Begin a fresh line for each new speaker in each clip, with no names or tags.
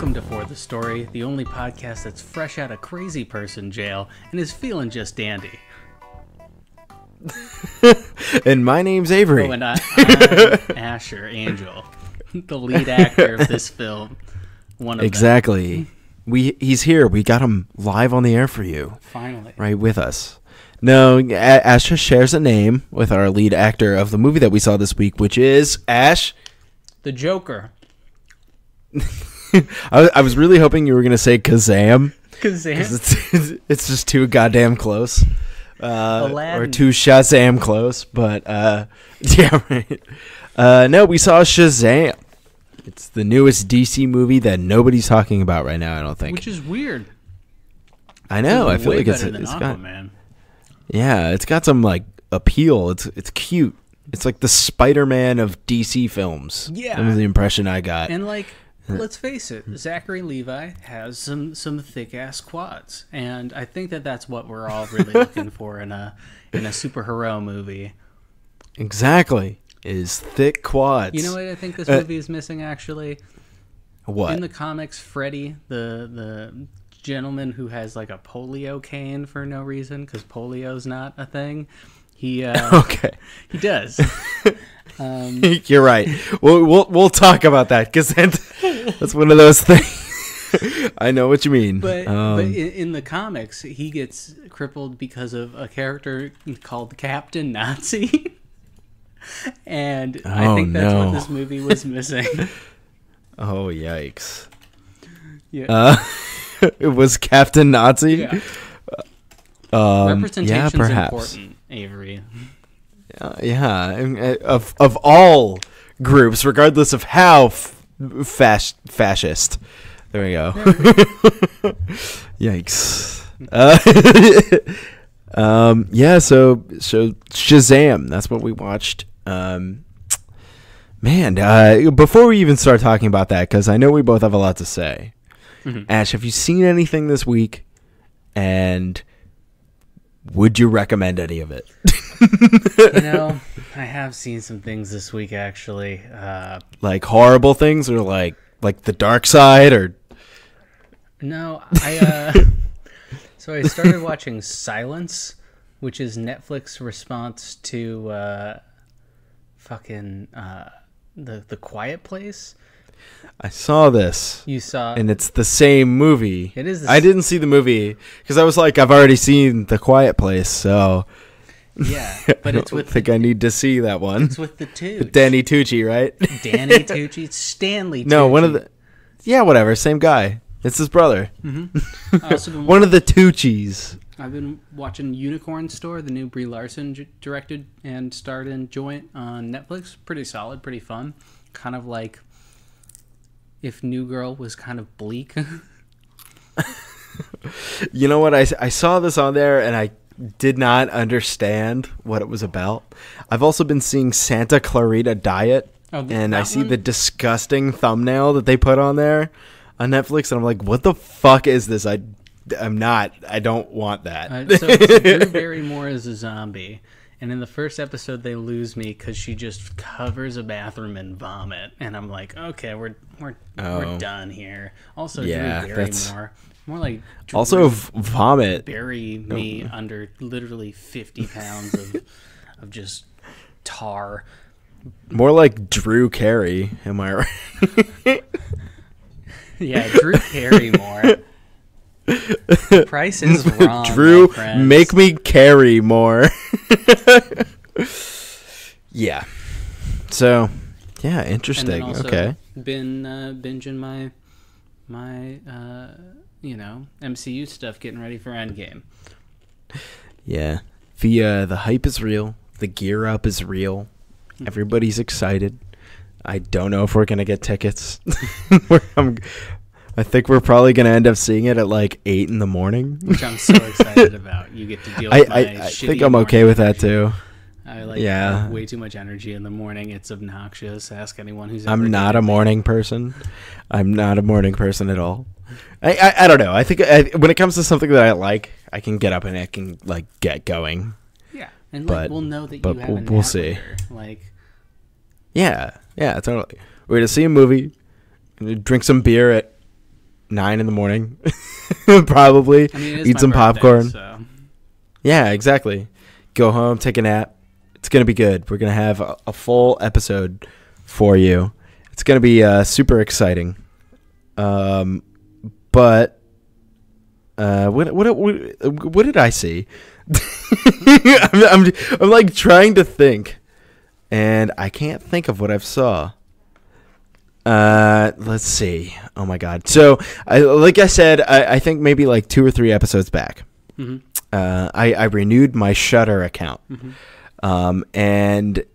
Welcome to For the Story, the only podcast that's fresh out of crazy person jail and is feeling just dandy.
And my name's Avery.
Oh, and I'm Asher Angel, the lead actor of this film. One of
exactly.
them.
He's here. We got him live on the air for you.
Finally.
Right with us. No, Ash shares a name with our lead actor of the movie that we saw this week, which is Ash.
The Joker.
I was really hoping you were going to say KAZAM.
KAZAM?
It's just too goddamn close. Or too Shazam close. But, yeah, right. No, we saw Shazam. It's the newest DC movie that nobody's talking about right now, I don't think.
Which is weird.
I know. I feel like it's got, yeah, it's got some like appeal. It's cute. It's like the Spider-Man of DC films.
Yeah,
that was the impression I got.
And like, let's face it, Zachary Levi has some thick ass quads, and I think that's what we're all really looking for in a superhero movie.
Exactly. Is thick quads.
You know what I think this movie is missing, actually?
What?
In the comics, Freddy, the gentleman who has like a polio cane for no reason, because polio's not a thing, he
okay.
He does.
You're right. We'll talk about that, because that's one of those things. I know what you mean.
But in the comics, he gets crippled because of a character called Captain Nazi. And I think that's what this movie was missing.
Oh, yikes.
Yeah.
It was Captain Nazi?
Yeah.
Representation's
important, Avery.
Yeah. Of all groups, regardless of how fascist. There we go. Yikes. Yeah, so Shazam, that's what we watched. Before we even start talking about that, because I know we both have a lot to say. Mm-hmm. Ash, have you seen anything this week? And would you recommend any of it?
I have seen some things this week, actually.
Like horrible things, or like the dark side, or...
No, So I started watching Silence, which is Netflix's response to The Quiet Place.
I saw this.
You saw,
and it's the same movie.
It is.
I didn't see the movie because I was like, I've already seen The Quiet Place, so
yeah. But it's with.
I think I need to see that one.
It's with the Tooch.
With Danny Tucci, right?
Danny Tucci, Stanley Tucci.
No, one of the. Yeah, whatever. Same guy. It's his brother.
Mm-hmm.
One of the Tucci's.
I've been watching Unicorn Store, the new Brie Larson directed and starred in joint on Netflix. Pretty solid, pretty fun. Kind of like if New Girl was kind of bleak.
You know what? I saw this on there and I did not understand what it was about. I've also been seeing Santa Clarita Diet, and I see the disgusting thumbnail that they put on there on Netflix, and I'm like, what the fuck is this? I don't want that.
So Drew Barrymore is a zombie, and in the first episode they lose me because she just covers a bathroom in vomit, and I'm like, okay, we're done here. Also,
yeah,
Drew Barrymore, more like Drew
also vomit.
Bury me under literally 50 pounds of just tar.
More like Drew Carey, am I right?
Yeah, Drew Carrymore. The price is wrong.
Drew, make me carry more. Yeah. So, yeah, interesting.
And then also
okay.
Been binging my MCU stuff, getting ready for Endgame.
Yeah. The hype is real. The gear up is real. Everybody's excited. I don't know if we're going to get tickets. I think we're probably going to end up seeing it at like 8 in the morning.
Which I'm so excited about. You get to deal with my
I think I'm okay with that too.
I have way too much energy in the morning. It's obnoxious. Ask anyone who's ever
I'm not a morning person. I'm not a morning person at all. I don't know. I think when it comes to something that I like, I can get up and I can like get going.
Yeah. And we'll know that you have a nap
we'll see.
later. Like,
yeah, totally. We're going to see a movie, drink some beer at 9 in the morning, probably.
I mean,
eat some
birthday,
popcorn.
So.
Yeah, exactly. Go home, take a nap. It's going to be good. We're going to have a full episode for you. It's going to be super exciting. But what did I see? I'm like trying to think, and I can't think of what I've saw. Let's see. Oh my God. So, like I said, I think maybe like 2 or 3 episodes back, I renewed my Shudder account, and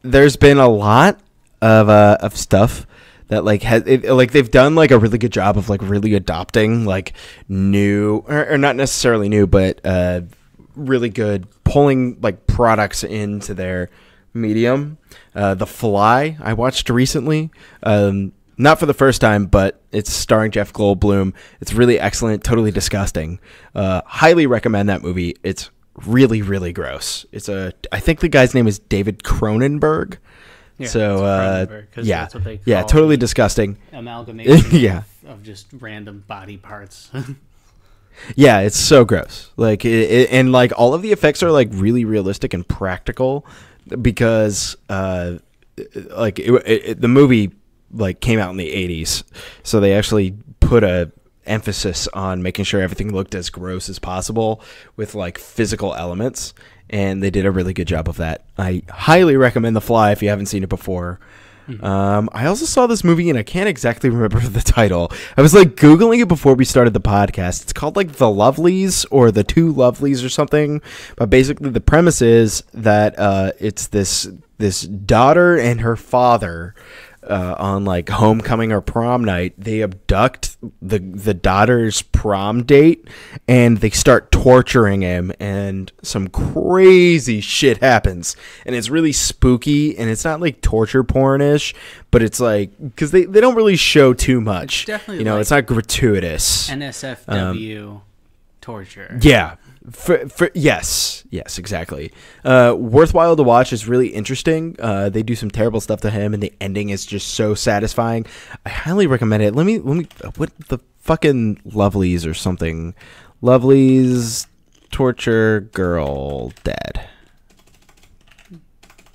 there's been a lot of stuff that like they've done like a really good job of like really adopting like new or not necessarily new, but really good pulling like products into their medium. The Fly I watched recently, not for the first time, but it's starring Jeff Goldblum. It's really excellent, totally disgusting. Highly recommend that movie. It's really, really gross. I think the guy's name is David Cronenberg.
Yeah,
so
yeah, that's what they call
totally disgusting
amalgamation of just random body parts.
Yeah, it's so gross. Like and like all of the effects are like really realistic and practical because the movie like came out in the 80s, so they actually put a emphasis on making sure everything looked as gross as possible with like physical elements, and they did a really good job of that. I highly recommend The Fly if you haven't seen it before. I also saw this movie and I can't exactly remember the title. I was like Googling it before we started the podcast. It's called like The Lovelies or The Two Lovelies or something. But basically the premise is that it's this daughter and her father on like homecoming or prom night. They abduct the daughter's prom date and they start torturing him, and some crazy shit happens, and it's really spooky, and it's not like torture porn-ish, but it's like because they don't really show too much. It's definitely like it's not gratuitous
NSFW torture.
Yeah. Yes, exactly. Worthwhile to watch. Is really interesting. They do some terrible stuff to him, and the ending is just so satisfying. I highly recommend it. Let me. What the fucking Lovelies or something? Lovelies torture girl dead.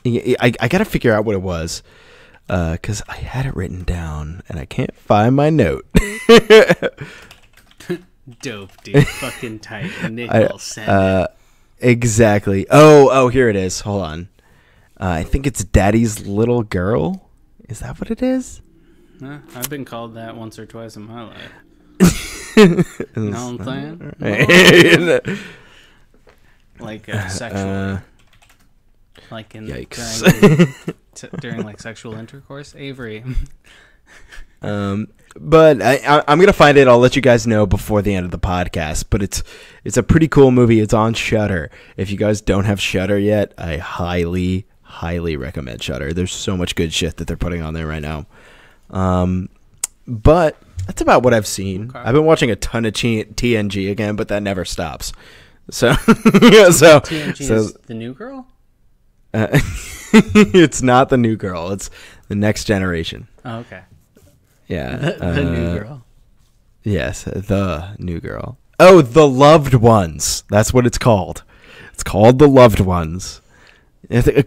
I gotta figure out what it was, because I had it written down and I can't find my note.
Dope, dude. Fucking tight. Nickel send it.
Exactly. Oh, here it is. Hold on. I think it's Daddy's Little Girl. Is that what it is?
I've been called that once or twice in my life. Know what I'm saying? Like sexual. Like in during like sexual intercourse. Avery.
But I'm gonna find it. I'll let you guys know before the end of the podcast. But it's a pretty cool movie. It's on Shudder. If you guys don't have Shudder yet, I highly recommend Shudder. There's so much good shit that they're putting on there right now. But that's about what I've seen. Okay. I've been watching a ton of TNG again, but that never stops. So
TNG is the new girl.
It's not the new girl. It's the Next Generation.
Oh, okay.
Yeah.
The new girl.
Yes, the new girl. Oh, The Loved Ones. That's what it's called. It's called The Loved Ones.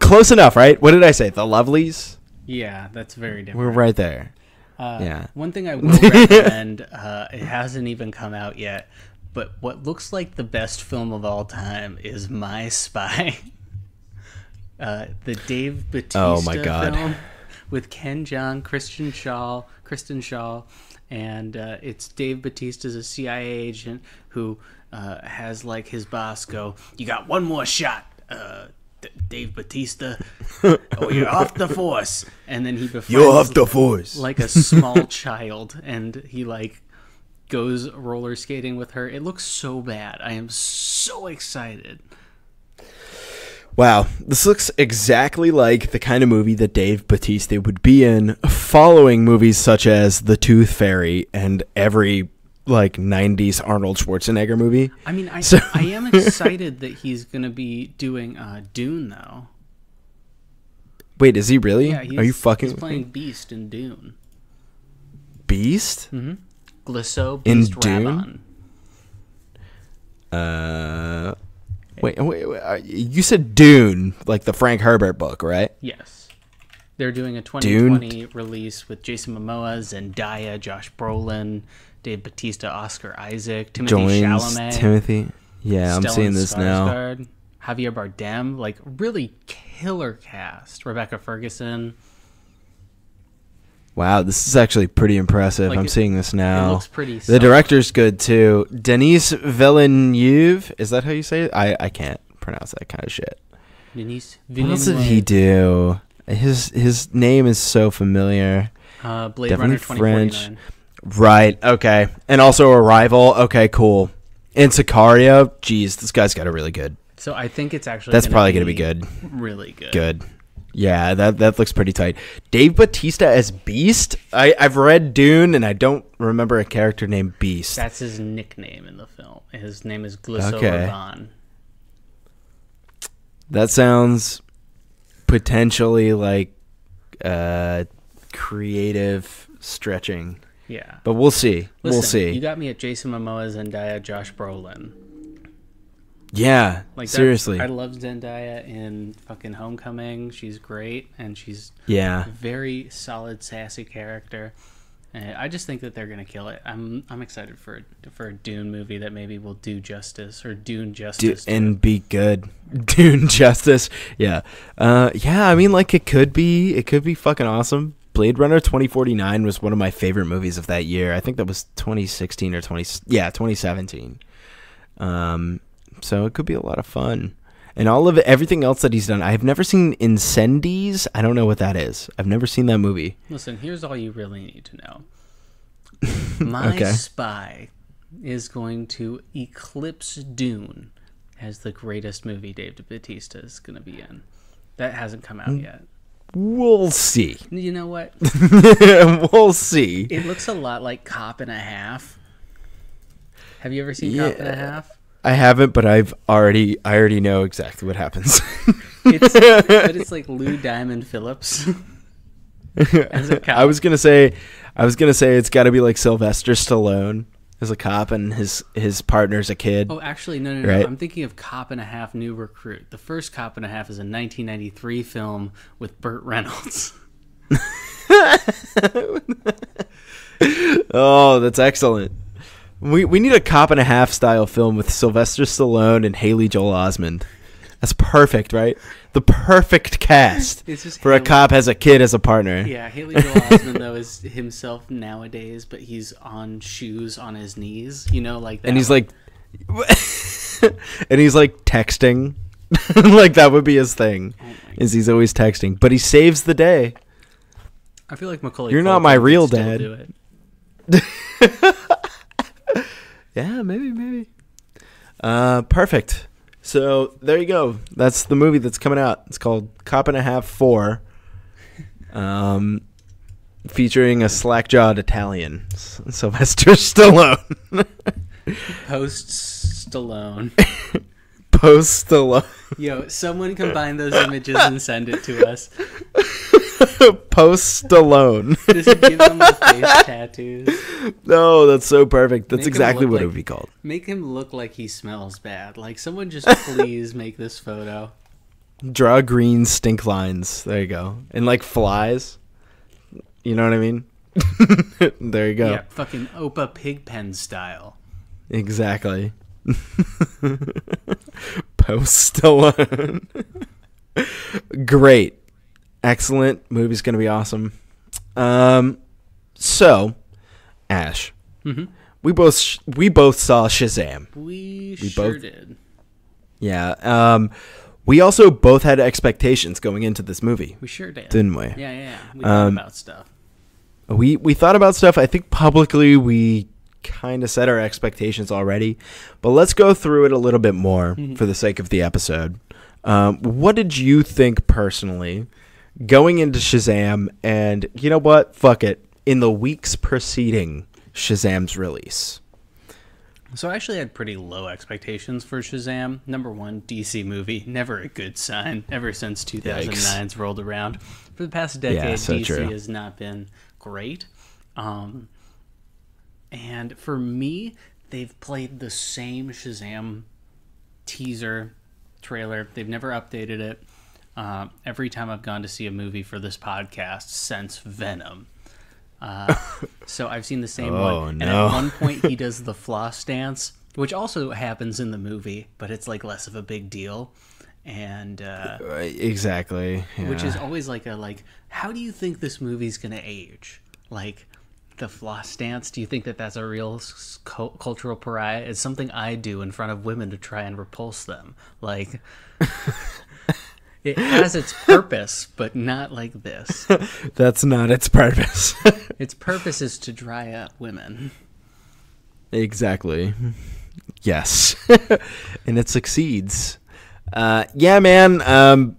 Close enough, right? What did I say? The Lovelies?
Yeah, that's very different.
We're right there.
Yeah. One thing I will recommend, it hasn't even come out yet, but what looks like the best film of all time is My Spy. The Dave Bautista film with Ken Jeong, Kristen Shaw, and it's Dave Bautista's a CIA agent who has like his boss go, "You got one more shot, Dave Bautista, or you're off the force." And then he befriends
you're off the force
like a small child, and he like goes roller skating with her. It looks so bad. I am so excited.
Wow, this looks exactly like the kind of movie that Dave Bautista would be in, following movies such as The Tooth Fairy and every like 90s Arnold Schwarzenegger movie.
I mean, I am excited that he's going to be doing Dune though.
Wait, is he really?
Yeah,
are you fucking
he's playing Beast in Dune.
Beast?
Mm-hmm. Glisso
In
beast
Dune?
Rabon.
Wait, you said Dune, like the Frank Herbert book, right?
Yes. They're doing a 2020 release with Jason Momoa, Zendaya, Josh Brolin, Dave Bautista, Oscar Isaac, Timothy Chalamet.
Timothy. Yeah, I'm
Stellan
seeing this now.
Skarsgård, Javier Bardem, like really killer cast. Rebecca Ferguson.
Wow, this is actually pretty impressive.
Like
I'm seeing this now.
It looks pretty
The director's good too. Denis Villeneuve. Is that how you say it? I can't pronounce that kind of shit.
Denis
What else did he do? His name is so familiar.
Blade
Definitely
Runner
French.
2049.
Right. Okay. And also Arrival. Okay. Cool. And Sicario. Jeez, this guy's got a really good.
So I think it's actually
That's probably gonna be good.
Really good.
Good. Yeah, that looks pretty tight. Dave Bautista as Beast. I've read Dune and I don't remember a character named Beast.
That's his nickname in the film. His name is Glisso
Okay.
Rabon.
That sounds potentially like creative stretching.
Yeah.
But we'll see.
Listen,
we'll see.
You got me at Jason Momoa, Zendaya, Josh Brolin.
Yeah,
Like
seriously.
I love Zendaya in fucking Homecoming. She's great, and she's
Yeah.
a very solid, sassy character. And I just think that they're gonna kill it. I'm excited for a Dune movie that maybe will do justice or Dune justice
And be good. Dune justice. Yeah. Yeah, I mean like it could be fucking awesome. Blade Runner 2049 was one of my favorite movies of that year. I think that was 2016 or 2017. So it could be a lot of fun. And everything else that he's done. I've never seen Incendies. I don't know what that is. I've never seen that movie.
Listen, here's all you really need to know. My Spy is going to eclipse Dune as the greatest movie Dave Bautista is going to be in. That hasn't come out yet.
We'll see.
You know what?
We'll see.
It looks a lot like Cop and a Half. Have you ever seen Cop and a Half?
I haven't, but I already know exactly what happens.
But it's like Lou Diamond Phillips as a cop.
I was gonna say it's got to be like Sylvester Stallone as a cop and his partner's a kid.
Oh, actually, no.
Right?
I'm thinking of Cop and a Half: New Recruit. The first Cop and a Half is a 1993 film with Burt Reynolds.
Oh, that's excellent. We need a Cop and a Half style film with Sylvester Stallone and Haley Joel Osment. That's perfect, right? The perfect cast for a cop has a kid as a partner.
Yeah, Haley Joel Osment though is himself nowadays, but he's on shoes on his knees, you know, like that.
And he's like, and he's like texting, like that would be his thing. Is he's always texting, but he saves the day.
I feel like Macaulay.
You're
Culkin
not my real
could still
dad.
do it.
Yeah, maybe. Perfect. So there you go. That's the movie that's coming out. It's called Cop and a Half 4, featuring a slack-jawed Italian, Sylvester Stallone.
Post Stallone.
Post Stallone.
Yo, someone combine those images and send it to us.
Post Stallone.
Just give him the face tattoos.
No, that's so perfect. That's
Make him
exactly
look
what it
like-
would be called.
Make him look like he smells bad. Like, someone just please make this photo.
Draw green stink lines. There you go. And like flies. You know what I mean? There you go.
Yeah, fucking Opa Pigpen style.
Exactly. Post Stallone. Great. Excellent. Movie's going to be awesome. So, Ash.
Mm-hmm.
We both saw Shazam.
We
both
did.
Yeah. We also both had expectations going into this movie.
We sure did.
Didn't we?
Yeah. We thought about stuff.
We thought about stuff. I think publicly we kind of set our expectations already. But let's go through it a little bit more for the sake of the episode. What did you think personally going into Shazam? And you know what? Fuck it. In the weeks preceding Shazam's release.
So I actually had pretty low expectations for Shazam. Number one, DC movie. Never a good sign ever since 2009's rolled around. For the past decade,
Yeah, so
DC
true.
has not been great. And And for me, they've played the same Shazam teaser trailer. They've never updated it. Every time I've gone to see a movie for this podcast since Venom. So I've seen the same one.
No.
And at one point he does the floss dance, which also happens in the movie, but it's like less of a big deal. And
exactly. Yeah.
Which is always like how do you think this movie's going to age? Like the floss dance, do you think that that's a real cultural pariah? It's something I do in front of women to try and repulse them. Like, it has its purpose, but not like this.
That's not its purpose.
Its purpose is to dry up women.
Exactly. Yes. And it succeeds. Yeah, man.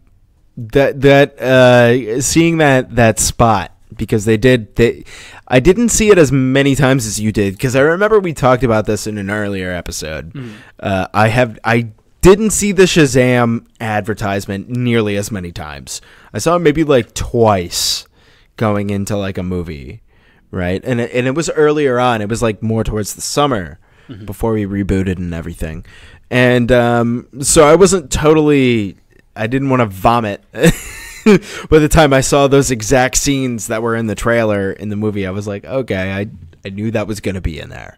Seeing that spot, because I didn't see it as many times as you did, because I remember we talked about this in an earlier episode. I didn't see the Shazam advertisement nearly as many times. I saw it maybe like twice going into like a movie, right? And it was earlier on. It was like more towards the summer before we rebooted and everything. And so I wasn't totally... I didn't want to vomit. By the time I saw those exact scenes that were in the trailer in the movie, I was like, okay, I knew that was going to be in there,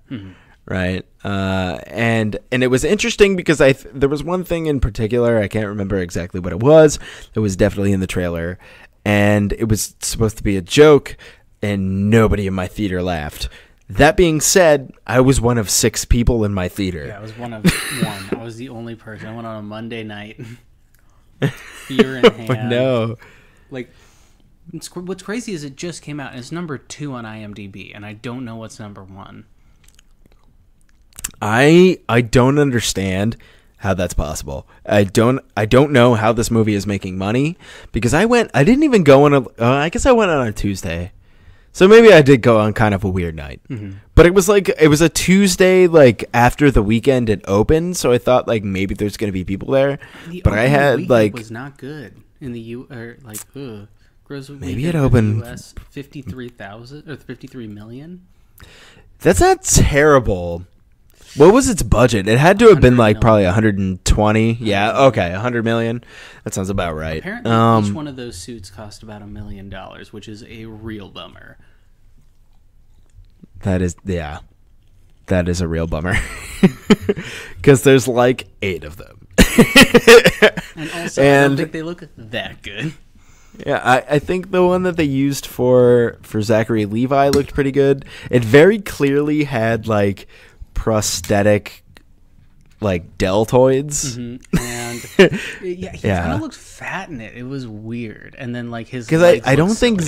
right? And it was interesting because there was one thing in particular, I can't remember exactly what it was. It was definitely in the trailer, and it was supposed to be a joke, and nobody in my theater laughed. That being said, I was one of 6 people in my theater.
Yeah, I was one of one. I was the only person. I went on a Monday night. Beer in hand.
Oh, no.
Like, what's crazy is it just came out, and it's number 2 on IMDb, and I don't know what's number 1.
I don't understand how that's possible. I don't know how this movie is making money, because I didn't even go on I guess I went on a Tuesday. So maybe I did go on kind of a weird night. But it was a Tuesday, like after the weekend it opened, so I thought like maybe there's going to be people there. But I had like
was not good in the gross
maybe it opened
US 53,000 or 53 million.
That's not terrible. What was its budget? It had to have been like probably 120. Yeah, okay, 100 million. That sounds about right.
Apparently each one of those suits cost about $1 million, which is a real bummer.
That is a real bummer. Because there's like 8 of them.
And also, I don't think they look that good.
Yeah, I think the one that they used for Zachary Levi looked pretty good. It very clearly had like prosthetic like deltoids.
And he kind of looked fat in it. It was weird. And then like his
because I don't think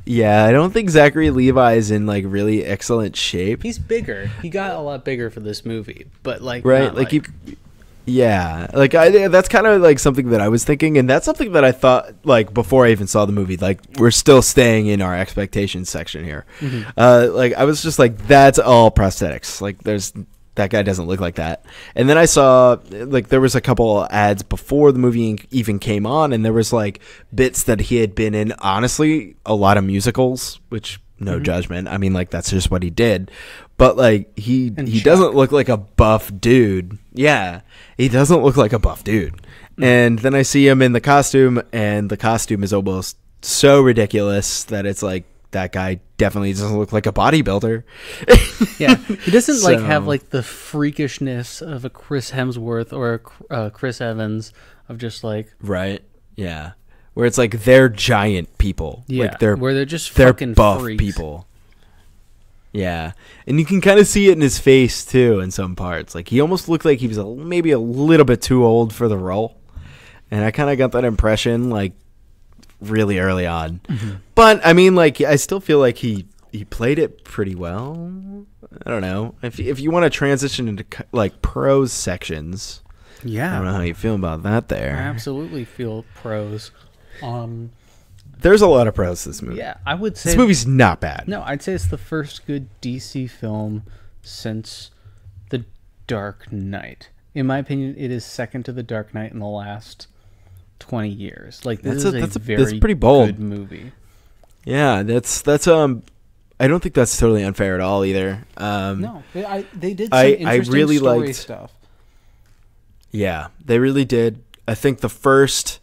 I don't think Zachary Levi is in like really excellent shape.
He's bigger. He got a lot bigger for this movie, but like
right, that's kind of like something that I was thinking, and that's something that I thought like before I even saw the movie. Like we're still staying in our expectations section here. Like I was just like, that's all prosthetics. Like that guy doesn't look like that. And then I saw like there was a couple ads before the movie even came on, and there was like bits that he had been in. Honestly, a lot of musicals, which no judgment. I mean, like that's just what he did. But like he doesn't look like a buff dude. Yeah, he doesn't look like a buff dude. And then I see him in the costume, and the costume is almost so ridiculous that it's like, that guy definitely doesn't look like a bodybuilder.
Yeah, he doesn't like have like the freakishness of a Chris Hemsworth or a Chris Evans of just like
right. Yeah, where it's like they're giant people.
Yeah,
like they're
just
fucking buff
freaks.
People. Yeah, and you can kind of see it in his face too in some parts. Like he almost looked like he was maybe a little bit too old for the role, and I kind of got that impression like really early on. But I mean, like I still feel like he played it pretty well. I don't know if you want to transition into like prose sections.
Yeah,
I don't know how you feel about that. There,
I absolutely feel prose.
There's a lot of pros to this movie.
Yeah, I would say
this movie's not bad.
No, I'd say it's the first good DC film since The Dark Knight. In my opinion, it is second to The Dark Knight in the last 20 years. Like this is a very
pretty bold
good movie.
Yeah, that's I don't think that's totally unfair at all either.
No, they did some interesting
really
story
liked,
stuff.
Yeah, they really did. I think the first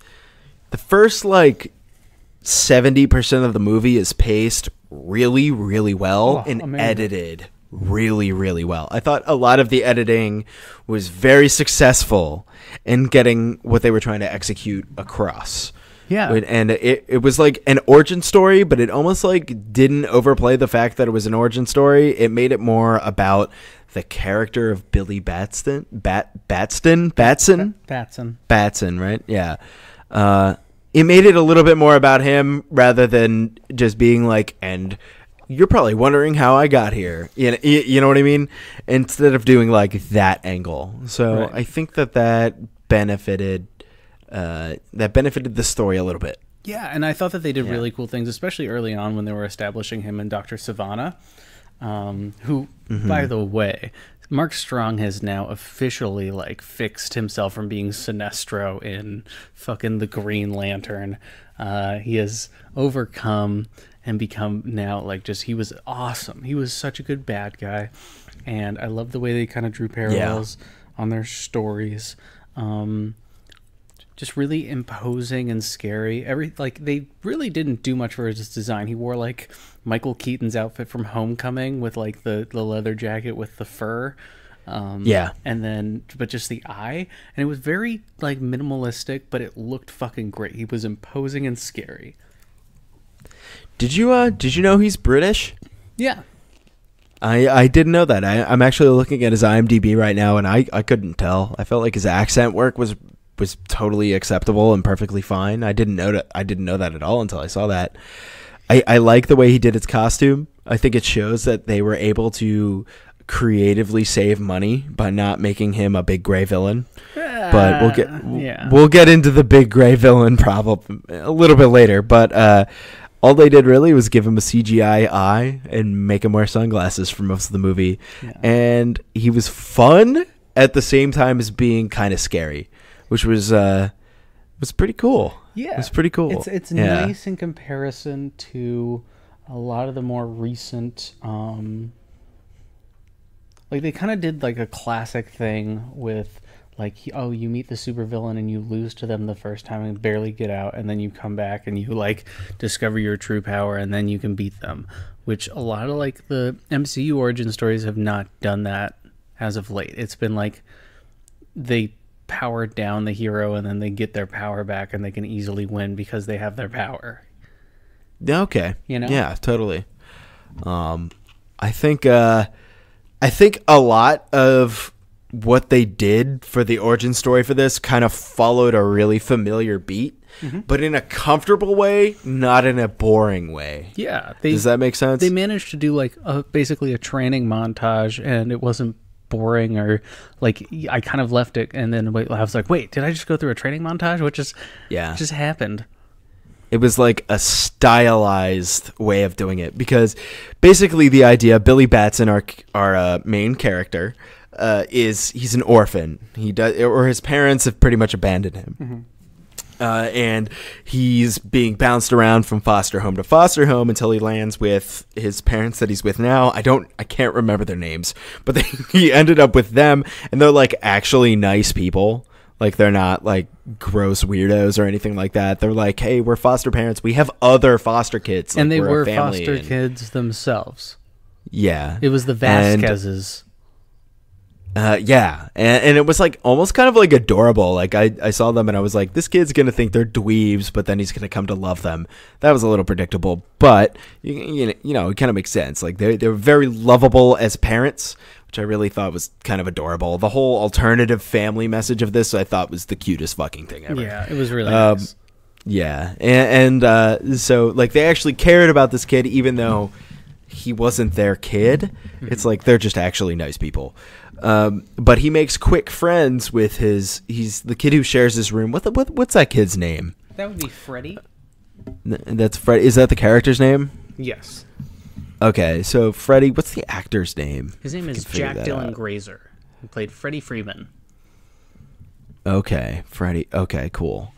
like 70% of the movie is paced really, really well and amazing. Edited really, really well. I thought a lot of the editing was very successful in getting what they were trying to execute across.
Yeah.
And it was like an origin story, but it almost like didn't overplay the fact that it was an origin story. It made it more about the character of Billy Batson, Batson, right? Yeah. It made it a little bit more about him rather than just being like, and you're probably wondering how I got here. You know what I mean? Instead of doing like that angle. So right. I think that benefited the story a little bit.
Yeah, and I thought that they did really cool things, especially early on when they were establishing him and Dr. Savannah, who, by the way, Mark Strong has now officially like fixed himself from being Sinestro in fucking the Green Lantern. He has overcome and become now like just, he was awesome. He was such a good bad guy, and I love the way they kind of drew parallels on their stories. Just really imposing and scary. They really didn't do much for his design. He wore like Michael Keaton's outfit from Homecoming with like the leather jacket with the fur. And then, but just the eye, and it was very like minimalistic, but it looked fucking great. He was imposing and scary.
Did you know he's British?
Yeah.
I didn't know that. I'm actually looking at his IMDb right now, and I couldn't tell. I felt like his accent work was totally acceptable and perfectly fine. I didn't know that at all until I saw that. I like the way he did his costume. I think it shows that they were able to creatively save money by not making him a big gray villain. But we'll get into the big gray villain problem a little bit later. But all they did really was give him a CGI eye and make him wear sunglasses for most of the movie. Yeah. And he was fun at the same time as being kind of scary, which was pretty cool. Yeah, it was pretty cool.
It's nice in comparison to a lot of the more recent. Like they kind of did like a classic thing with like, you meet the supervillain and you lose to them the first time and barely get out, and then you come back and you like discover your true power and then you can beat them. Which a lot of like the MCU origin stories have not done that as of late. It's been like they power down the hero and then they get their power back and they can easily win because they have their power.
Okay.
You know?
Yeah, totally. I think a lot of what they did for the origin story for this kind of followed a really familiar beat, but in a comfortable way, not in a boring way.
Yeah.
Does that make sense?
They managed to do like basically a training montage, and it wasn't boring, or like I kind of left it and then I was like, wait, did I just go through a training montage? What just happened?
It was like a stylized way of doing it, because basically the idea, Billy Batson, our main character, is he's an orphan. His parents have pretty much abandoned him. And he's being bounced around from foster home to foster home until he lands with his parents that he's with now. I can't remember their names, but he ended up with them, and they're like actually nice people. Like they're not like gross weirdos or anything like that. They're like, hey, we're foster parents. We have other foster kids. Like,
and they were foster kids themselves.
Yeah.
It was the Vasquez's.
Yeah, and it was like almost kind of like adorable. Like I saw them and I was like, this kid's gonna think they're dweebs, but then he's gonna come to love them. That was a little predictable, but you know, it kind of makes sense. Like they're very lovable as parents, which I really thought was kind of adorable. The whole alternative family message of this, I thought, was the cutest fucking thing ever.
Yeah, it was really nice.
Yeah, and so like they actually cared about this kid, even though he wasn't their kid. It's like they're just actually nice people. But he makes quick friends with he's the kid who shares his room. What's that kid's name?
That would be Freddy.
That's Freddy. Is that the character's name?
Yes.
Okay, so Freddy, what's the actor's name?
His name is Jack Dylan Grazer. He played Freddie Freeman.
Okay, Freddy. Okay, cool.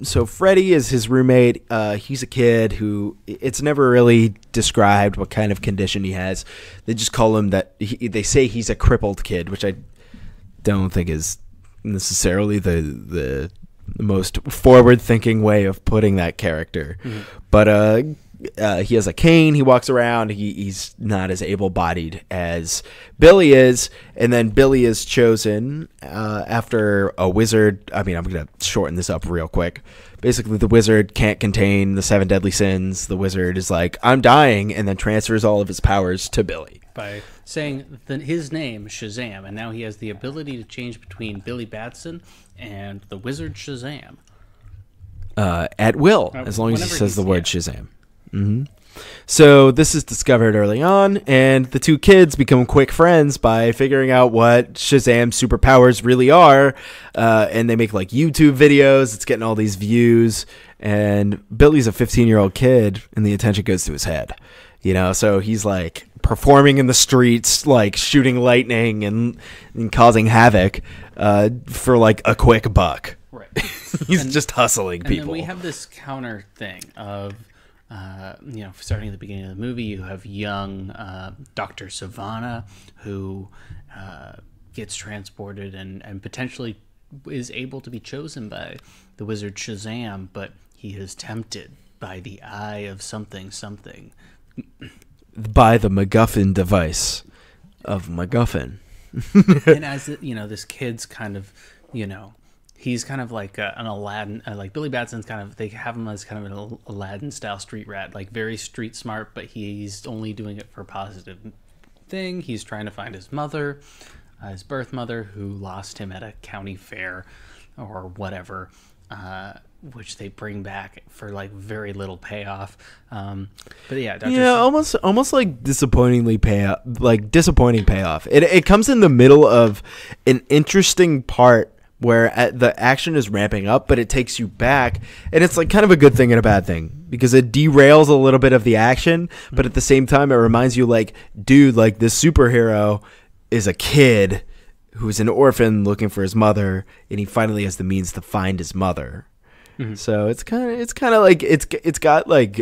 So Freddy is his roommate. He's a kid who it's never really described what kind of condition he has. They just call him that. They say he's a crippled kid, which I don't think is necessarily the most forward-thinking way of putting that character. Mm-hmm. But he has a cane. He walks around. He's not as able-bodied as Billy is. And then Billy is chosen after a wizard. I mean, I'm going to shorten this up real quick. Basically, the wizard can't contain the 7 deadly sins. The wizard is like, I'm dying, and then transfers all of his powers to Billy.
By saying his name, Shazam, and now he has the ability to change between Billy Batson and the wizard Shazam.
At will, as long as he says the word Shazam. Mm-hmm. So this is discovered early on, and the two kids become quick friends by figuring out what Shazam's superpowers really are, and they make like YouTube videos. It's getting all these views, and Billy's a 15-year-old kid, and the attention goes to his head. You know, so he's like performing in the streets, like shooting lightning and causing havoc for like a quick buck.
Right.
He's just hustling people.
And then we have this counter thing of, starting at the beginning of the movie, you have young Dr. Savannah who gets transported and potentially is able to be chosen by the wizard Shazam, but he is tempted by the eye of something.
By the MacGuffin device of MacGuffin.
And as this kid's kind of, he's kind of like an Aladdin, like Billy Batson's they have him as kind of an Aladdin style street rat, like very street smart, but he's only doing it for a positive thing. He's trying to find his mother, his birth mother, who lost him at a county fair or whatever, which they bring back for like very little payoff. But yeah,
almost like disappointing payoff. It comes in the middle of an interesting part where the action is ramping up, but it takes you back, and it's like kind of a good thing and a bad thing because it derails a little bit of the action, but at the same time it reminds you like, dude, like this superhero is a kid who's an orphan looking for his mother, and he finally has the means to find his mother. Mm-hmm. So it's kind of like it's got like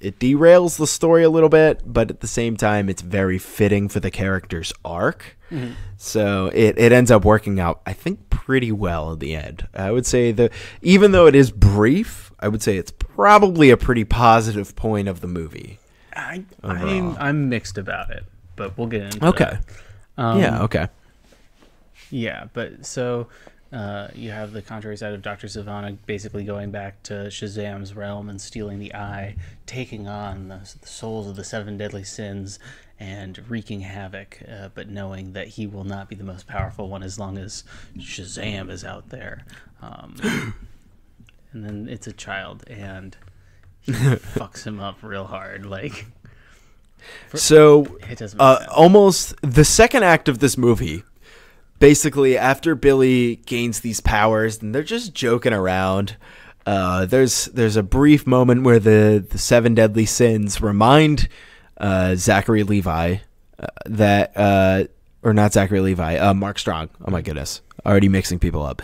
it derails the story a little bit, but at the same time it's very fitting for the character's arc. Mm-hmm. So it ends up working out, I think, pretty well in the end. I would say even though it is brief, I would say it's probably a pretty positive point of the movie.
I'm mixed about it, but we'll get into
that. Okay.
Yeah, but so you have the contrary side of Dr. Savannah basically going back to Shazam's realm and stealing the eye, taking on the souls of the 7 deadly sins and wreaking havoc, but knowing that he will not be the most powerful one as long as Shazam is out there. And then it's a child, and he fucks him up real hard. Like, it doesn't make sense.
Almost the second act of this movie, basically after Billy gains these powers and they're just joking around, there's a brief moment where the 7 deadly sins remind Zachary Levi Mark Strong. Oh my goodness, already mixing people up.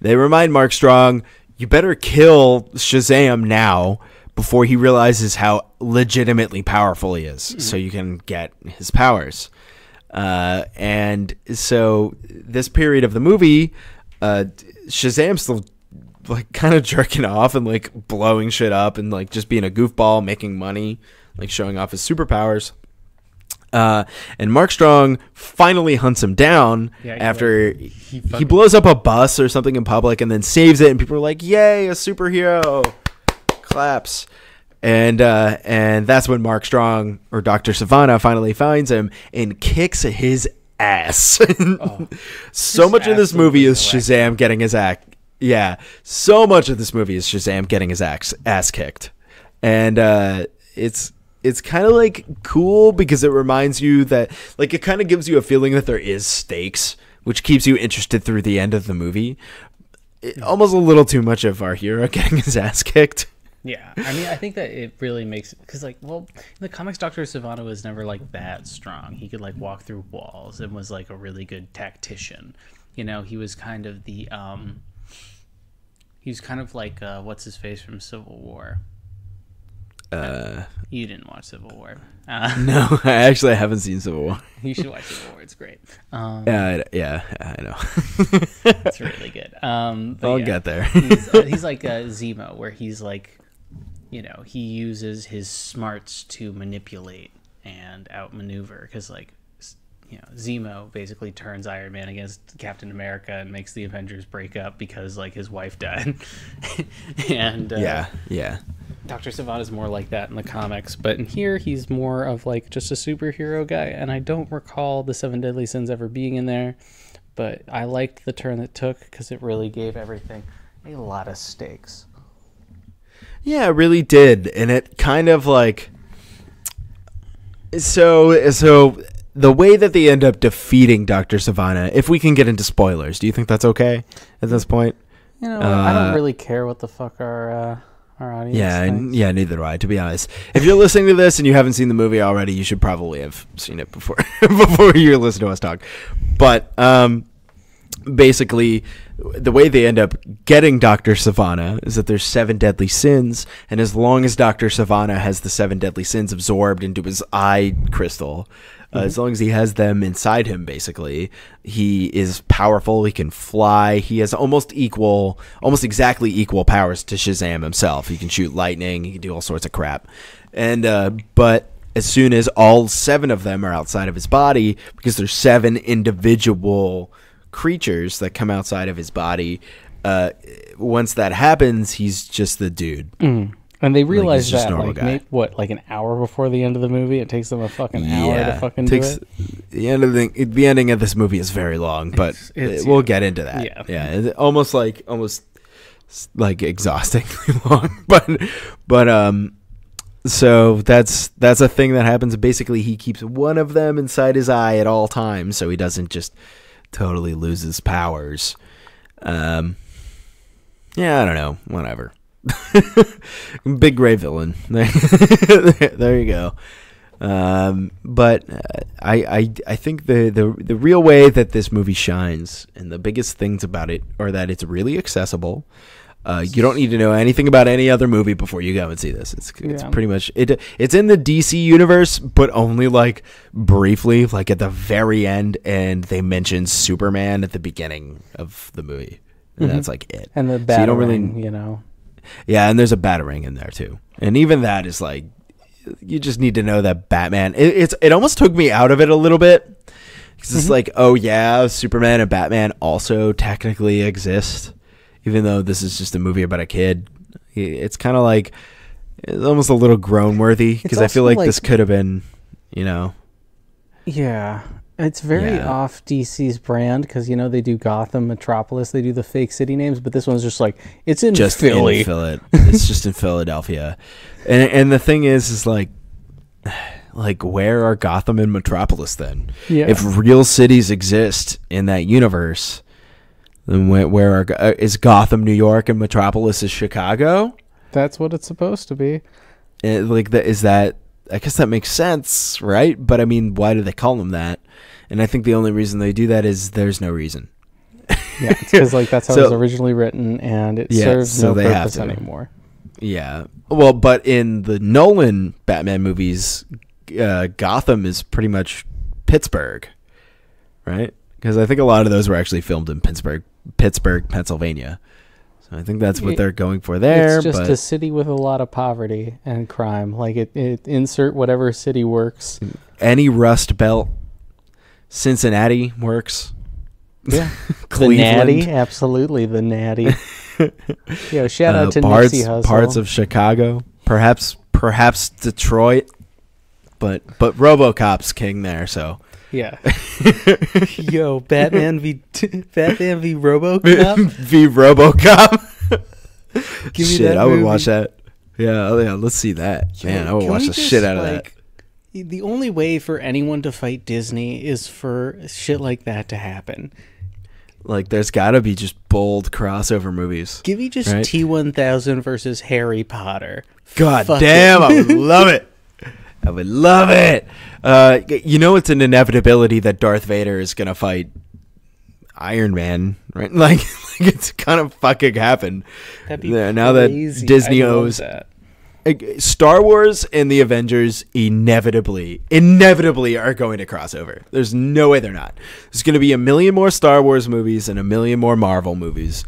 They remind Mark Strong, you better kill Shazam now before he realizes how legitimately powerful he is, so you can get his powers. And so this period of the movie, Shazam's still like kind of jerking off and like blowing shit up and like just being a goofball, making money, like showing off his superpowers. And Mark Strong finally hunts him down after he blows up a bus or something in public and then saves it, and people are like, "Yay, a superhero!" Claps. And that's when Mark Strong or Dr. Savannah finally finds him and kicks his ass. So much of this movie is Shazam getting his ass. Yeah, so much of this movie is Shazam getting his ass kicked, and it's kind of like cool because it reminds you that like it kind of gives you a feeling that there is stakes, which keeps you interested through the end of the movie. Almost a little too much of our hero getting his ass kicked.
Yeah, I mean, I think that it really makes because, like, well, in the comics, Dr. Savannah was never like that strong. He could like walk through walls and was like a really good tactician. You know, he was kind of the He's kind of like what's his face from Civil War. You didn't watch Civil War.
No, I haven't seen Civil War.
You should watch Civil War. It's great.
Yeah, I know.
It's really good.
I'll get there.
He's like Zemo, where he's like, he uses his smarts to manipulate and outmaneuver, because Zemo basically turns Iron Man against Captain America and makes the Avengers break up because like his wife died. And
yeah.
Dr. Savant is more like that in the comics, but in here he's more of like just a superhero guy, and I don't recall the 7 Deadly Sins ever being in there, but I liked the turn it took because it really gave everything a lot of stakes.
Yeah, it really did, and it kind of like so the way that they end up defeating Dr. Savannah, if we can get into spoilers, do you think that's okay at this point?
I don't really care what the fuck our audience thinks.
Yeah, neither do I, to be honest. If you're listening to this and you haven't seen the movie already, you should probably have seen it before you listen to us talk. But basically, the way they end up getting Dr. Savannah is that there's 7 deadly sins, and as long as Dr. Savannah has the 7 deadly sins absorbed into his eye crystal, as long as he has them inside him, basically, he is powerful. He can fly. He has almost exactly equal powers to Shazam himself. He can shoot lightning. He can do all sorts of crap. And but as soon as all 7 of them are outside of his body, because there's 7 individual creatures that come outside of his body, once that happens, he's just the dude.
And they realize
that
like an hour before the end of the movie? It takes them a fucking hour to fucking do it.
The ending of this movie is very long, but we'll get into that. Yeah, it's almost like exhaustingly long. But so that's a thing that happens. Basically, he keeps one of them inside his eye at all times, so he doesn't just totally lose his powers. I don't know. Whatever. Big gray villain. There you go. But I think the real way that this movie shines, and the biggest things about it, are that it's really accessible. You don't need to know anything about any other movie before you go and see this. It's pretty much it. It's in the DC universe, but only like briefly, like at the very end, and they mention Superman at the beginning of the movie, and that's like it.
And the Batarang, so you don't really,
Yeah, and there's a Batarang in there too, and even that is like, you just need to know that Batman. It almost took me out of it a little bit, because it's like, oh yeah, Superman and Batman also technically exist, even though this is just a movie about a kid. It's kind of like, it's almost a little groan-worthy, because I feel like this could have been,
Yeah, it's very off DC's brand, because, they do Gotham, Metropolis, they do the fake city names, but this one's just like, it's in Philly.
It's just in Philadelphia. And the thing is like, where are Gotham and Metropolis then? Yeah. If real cities exist in that universe, then where is Gotham New York and Metropolis is Chicago?
That's what it's supposed to be.
I guess that makes sense, right? But I mean, why do they call them that? And I think the only reason they do that is there's no reason.
Yeah, it's because that's how it was originally written, and it serves no purpose anymore.
Yeah. Well, but in the Nolan Batman movies, Gotham is pretty much Pittsburgh, right? Because I think a lot of those were actually filmed in Pittsburgh, Pennsylvania. So I think that's what they're going for there.
It's just a city with a lot of poverty and crime. Like it insert whatever city works.
Any Rust Belt, Cincinnati works.
Yeah, the Natty, absolutely the Natty. Shout out to Nipsey Hussle.
Parts of Chicago, perhaps Detroit, but RoboCop's king there. So
yeah. Yo, Batman v RoboCop.
v RoboCop. Give me shit, that I would watch that. Yeah, let's see that. Man, I would watch the shit out of that.
The only way for anyone to fight Disney is for shit like that to happen.
Like, there's got to be just bold crossover movies.
Give me just T-1000 versus Harry Potter.
God damn, I would love it. I would love it. It's an inevitability that Darth Vader is going to fight Iron Man, right? Like it's kind of fucking happened.
That'd be
now
crazy.
That Disney owns
that.
Star Wars and the Avengers inevitably are going to cross over. There's no way they're not. There's going to be a million more Star Wars movies and a million more Marvel movies.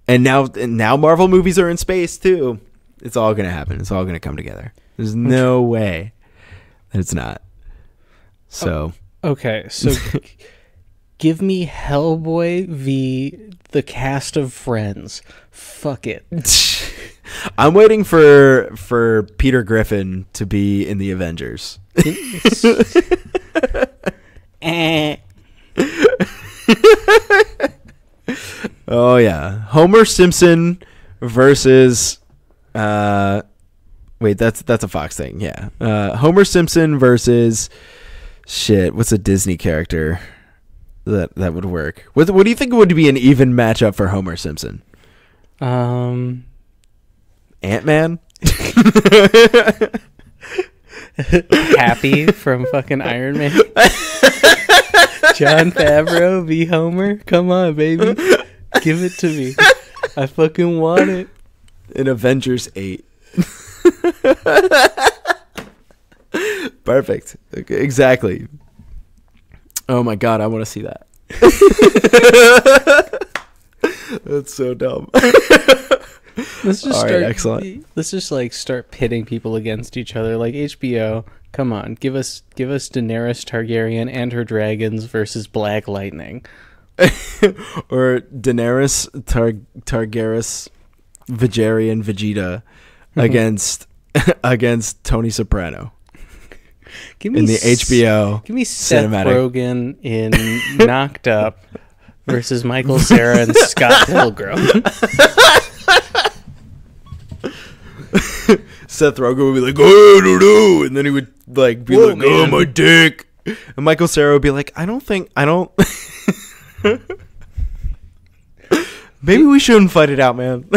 And now Marvel movies are in space too. It's all going to happen. It's all going to come together. There's no way that it's not. So
okay, so give me Hellboy v. the cast of Friends. Fuck it.
I'm waiting for Peter Griffin to be in the Avengers. Oh yeah, Homer Simpson versus wait, that's a Fox thing. Yeah, Homer Simpson versus shit. What's a Disney character that would work? What do you think would be an even matchup for Homer Simpson? Ant-Man?
Happy from fucking Iron Man. Jon Favreau v. Homer? Come on, baby. Give it to me. I fucking want it.
In Avengers 8. Perfect. Okay, exactly. Oh my god, I want to see that. That's so dumb.
Let's just
start. Excellent.
Let's just like start pitting people against each other. Like HBO, come on, give us Daenerys Targaryen and her dragons versus Black Lightning,
or Daenerys Targaryen Vegeta against Tony Soprano.
Give me
in the HBO.
Give me Seth Rogen in Knocked Up versus Michael Cera and Scott Pilgrim.
Seth Rogen would be like, oh, no, and then he would like be like, man. Oh, my dick. And Michael Cera would be like, I don't. Maybe we shouldn't fight it out, man.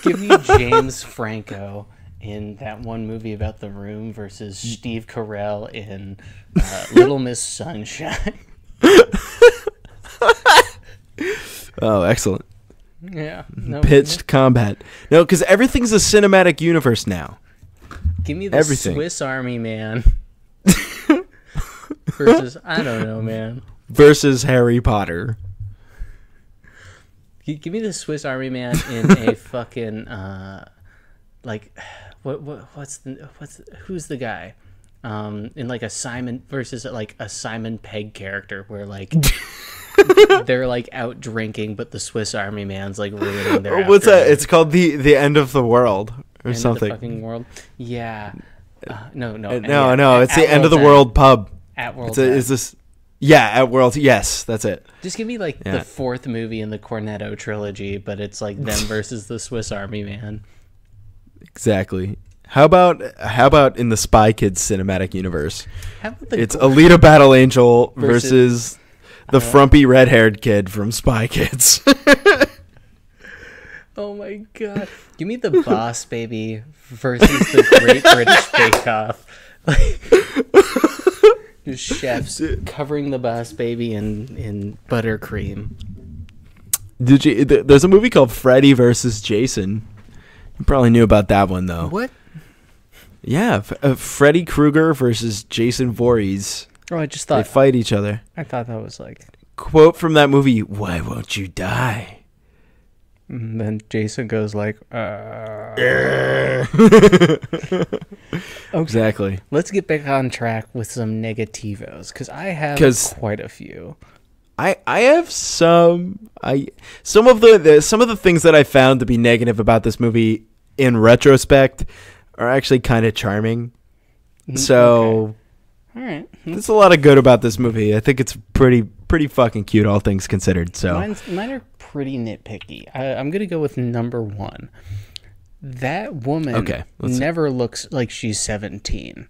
Give me James Franco in that one movie about the room versus Steve Carell in Little Miss Sunshine.
Oh, excellent.
Yeah. No,
Pitched combat. No, because everything's a cinematic universe now.
Give me the Swiss Army Man versus, I don't know, man.
Versus Harry Potter.
Give me the Swiss Army Man in a fucking like who's the guy in like a Simon versus like a Simon Pegg character where like they're like out drinking but the Swiss Army Man's like ruining their
what's that? It's called the End of the World or
end
something.
Of the fucking world. Yeah. No.
It's the End of the World pub.
At World.
Is this? Yeah, at World. Yes, that's it.
Just give me like the fourth movie in the Cornetto trilogy, but it's like them versus the Swiss Army Man.
Exactly. How about in the Spy Kids cinematic universe? It's
Gore
Alita Battle Angel versus the frumpy red-haired kid from Spy Kids.
Oh my god! Give me the Boss Baby versus the Great British Bake Off. Just chefs covering the Boss Baby in buttercream.
There's a movie called Freddy versus Jason. You probably knew about that one though.
What?
Yeah, Freddy Krueger versus Jason Voorhees.
Oh, I just thought
they fight each other.
I thought that was like
quote from that movie. Why won't you die?
And then Jason goes like,
Okay. Exactly.
Let's get back on track with some negativos because I have quite a few.
I have some of the things that I found to be negative about this movie in retrospect are actually kind of charming. So,
all right,
there's a lot of good about this movie. I think it's pretty fucking cute, all things considered. So
mine are pretty nitpicky. I'm gonna go with number one. That woman never looks like she's 17.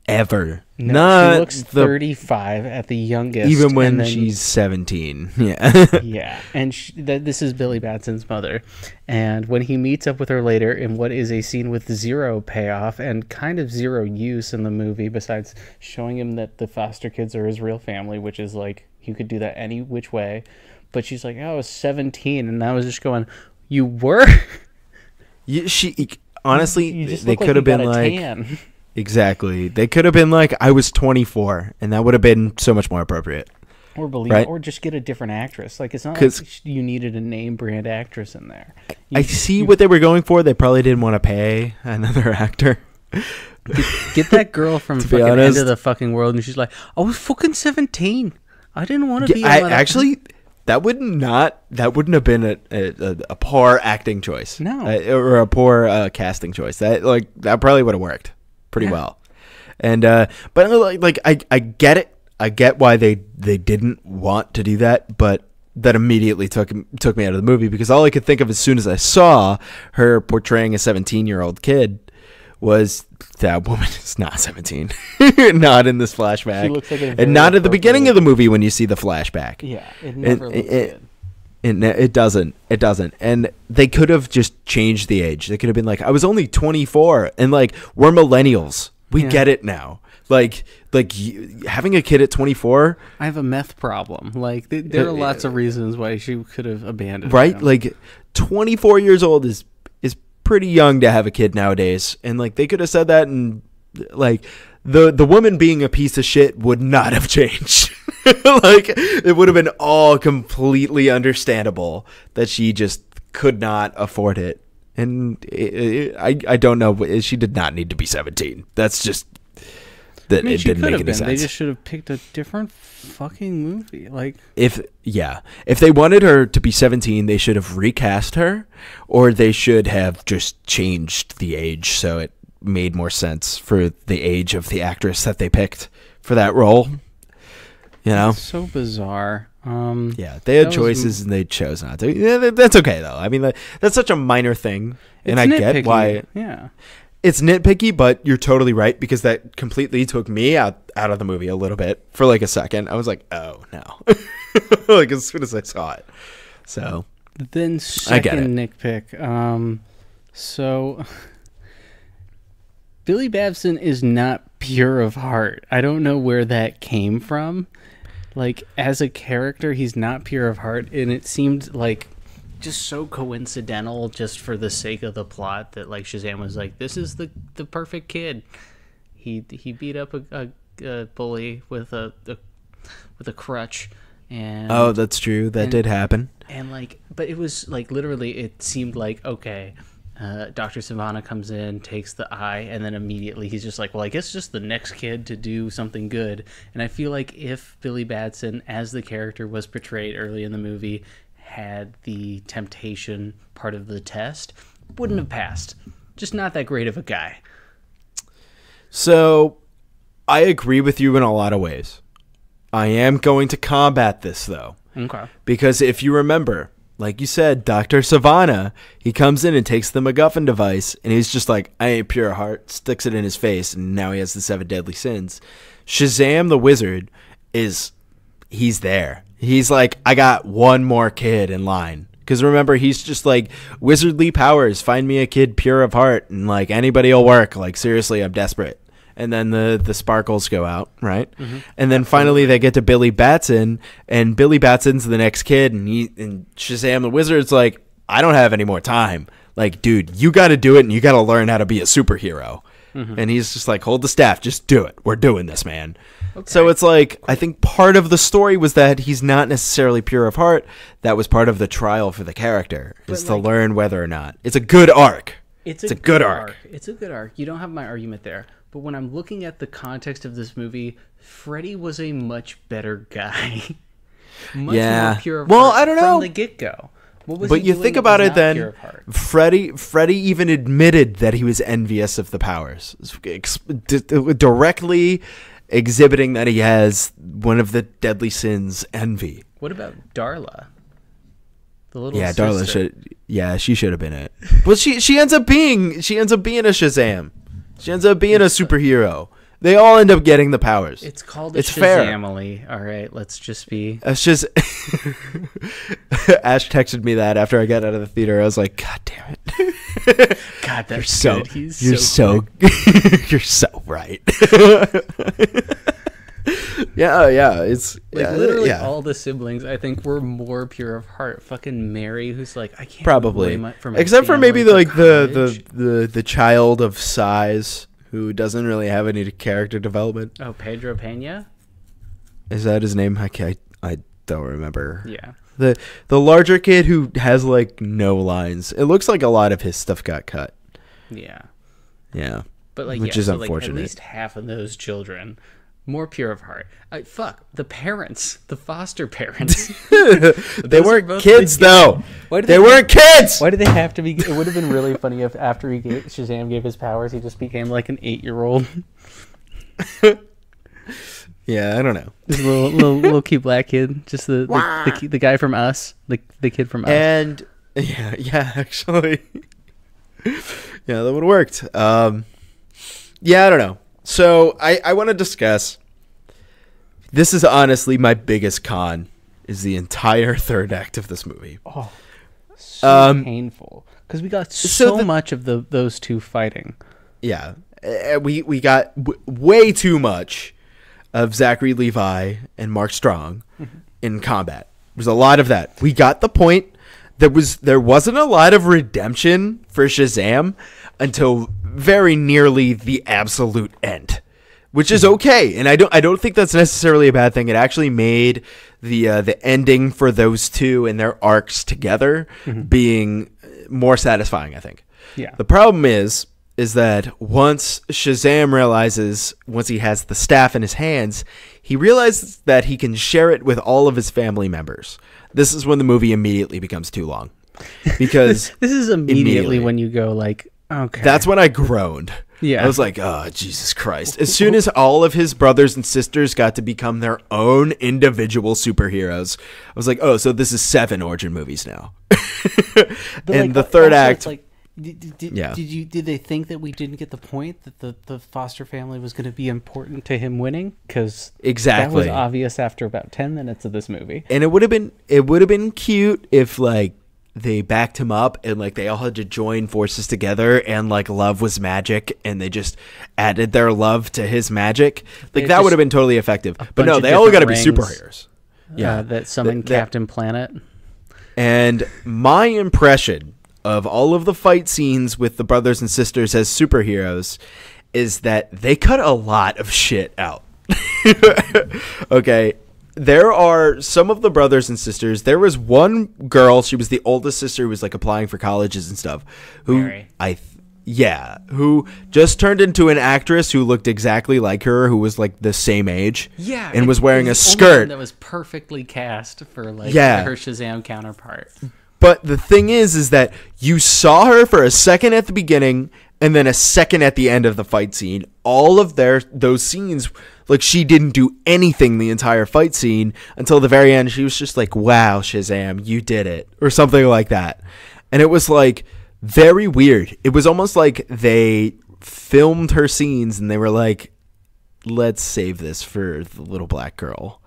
Ever.
No, she looks 35 at the youngest.
Even when she's 17. Yeah.
Yeah. And this is Billy Batson's mother. And when he meets up with her later in what is a scene with zero payoff and kind of zero use in the movie, besides showing him that the foster kids are his real family, which is like You could do that any which way. But she's like, I was 17, and I was just going, you were?
Honestly, they could have been like, tan. Exactly. They could have been like, I was 24, and that would have been so much more appropriate.
Or or just get a different actress. Like, it's not like you needed a name brand actress in there.
I see what they were going for. They probably didn't want to pay another actor.
Get that girl from fucking End of the Fucking World, and she's like, I was fucking 17. I didn't want to be.
Actually, that wouldn't have been a poor acting choice.
No,
or a poor casting choice. That probably would have worked pretty well. And but like I get it. I get why they didn't want to do that, but that immediately took me out of the movie, because all I could think of as soon as I saw her portraying a 17-year-old kid was, that woman is not 17. Not in this flashback. She looks like and not at the beginning of the movie when you see the flashback.
Yeah, it never looks good.
It doesn't. And they could have just changed the age. They could have been like, I was only 24, and like, we're millennials. We get it now. Like having a kid at 24.
I have a meth problem. Like, there are lots of reasons why she could have abandoned
him.
Right?
Like, 24 years old is pretty young to have a kid nowadays. And like, they could have said that, and like, the woman being a piece of shit would not have changed. Like, it would have been all completely understandable that she just could not afford it. And I don't know. She did not need to be 17. That's just that. It didn't make any sense.
They just should have picked a different fucking movie. Like,
if they wanted her to be 17, they should have recast her, or they should have just changed the age so it made more sense for the age of the actress that they picked for that role. You know,
it's so bizarre.
They had choices and they chose not to. Yeah, that's okay though. I mean, that's such a minor thing, and I get why.
Yeah,
it's nitpicky, but you're totally right, because that completely took me out of the movie a little bit for like a second. I was like, oh no, like as soon as I saw it. So
then, second nitpick. So Billy Batson is not pure of heart. I don't know where that came from. Like, as a character, he's not pure of heart, and it seemed like just so coincidental, just for the sake of the plot, that like Shazam was like, this is the perfect kid. He beat up a bully with a crutch, and
that's true. That did happen.
And like, but it was like, literally, it seemed like, okay, Dr. Savannah comes in, takes the eye, and then immediately he's just like, well, I guess just the next kid to do something good. And I feel like if Billy Batson, as the character was portrayed early in the movie, had the temptation part of the test, wouldn't have passed. Just not that great of a guy.
So, I agree with you in a lot of ways. I am going to combat this, though.
Okay.
Because if you remember, like you said, Dr. Savannah, he comes in and takes the MacGuffin device, and he's just like, I ain't pure heart, sticks it in his face, and now he has the 7 deadly sins. Shazam the Wizard he's there. He's like, I got one more kid in line. Because remember, he's just like, wizardly powers, find me a kid pure of heart, and like, anybody will work. Like, seriously, I'm desperate. And then the sparkles go out, right? Mm-hmm. And then finally they get to Billy Batson, and Billy Batson's the next kid, and Shazam the Wizard's like, I don't have any more time. Like, dude, you got to do it, and you got to learn how to be a superhero. Mm-hmm. And he's just like, hold the staff, just do it. We're doing this, man. Okay. So it's like, I think part of the story was that he's not necessarily pure of heart. That was part of the trial for the character, is to learn whether or not. It's a good arc. It's a good arc.
It's a good arc. You don't have my argument there. But when I'm looking at the context of this movie, Freddy was a much better guy. Much more pure of heart
I don't know.
From the get-go.
But you think about it then, Freddy even admitted that he was envious of the powers. Directly exhibiting that he has one of the deadly sins, envy.
What about Darla? The little sister.
Darla she should have been it. Well, she ends up being a Shazam. She ends up being a superhero. They all end up getting the powers.
It's called a Shazamily. All right, let's just be.
It's just. Ash texted me that after I got out of the theater. I was like, God damn
it! God, that's good.
You're so right. Yeah. It's
literally all the siblings. I think were more pure of heart. Fucking Mary, who's like, I can't
probably
for my
except for maybe the child of size who doesn't really have any character development.
Oh, Pedro Pena.
Is that his name? I don't remember.
Yeah.
The larger kid who has like no lines. It looks like a lot of his stuff got cut.
Yeah.
Yeah.
But like,
which is
so
unfortunate.
Like at least half of those children, more pure of heart. Fuck the parents, the foster parents.
They weren't kids though. They weren't kids.
Why did they have to be? It would have been really funny if after Shazam gave his powers, he just became like an 8-year-old.
Yeah, I don't know.
This little cute black kid, just the guy from Us, the kid from Us.
And yeah, actually, yeah, that would have worked. Yeah, I don't know. So I want to discuss. This is honestly my biggest con. Is the entire third act of this movie.
Oh, so painful because we got so much of those two fighting.
Yeah, we got way too much of Zachary Levi and Mark Strong in combat. There's a lot of that. We got the point. There wasn't a lot of redemption for Shazam until very nearly the absolute end, which is okay. And I don't think that's necessarily a bad thing. It actually made the ending for those two and their arcs together being more satisfying, I think.
Yeah.
The problem is that once Shazam realizes, once he has the staff in his hands, he realizes that he can share it with all of his family members. This is when the movie immediately becomes too long. Because
this is immediately when you go like, okay.
That's when I groaned.
Yeah.
I was like, oh, Jesus Christ. As soon as all of his brothers and sisters got to become their own individual superheroes, I was like, oh, so this is 7 origin movies now. And the third act...
Did they think that we didn't get the point that the foster family was going to be important to him winning? Because that was obvious after about 10 minutes of this movie.
And it would have been cute if like they backed him up and like they all had to join forces together and like love was magic and they just added their love to his magic. Like that would have been totally effective. But no, they all got to be superheroes.
Yeah, that summoned Captain Planet.
And my impression of all of the fight scenes with the brothers and sisters as superheroes is that they cut a lot of shit out. Okay. There are some of the brothers and sisters. There was one girl, she was the oldest sister who was like applying for colleges and stuff, who who just turned into an actress who looked exactly like her, who was like the same age.
Yeah.
And was wearing a skirt
that was perfectly cast for like her Shazam counterpart.
But the thing is that you saw her for a second at the beginning and then a second at the end of the fight scene. All of those scenes, like she didn't do anything the entire fight scene until the very end. She was just like, wow, Shazam, you did it. Or something like that. And it was like very weird. It was almost like they filmed her scenes and they were like, let's save this for the little black girl.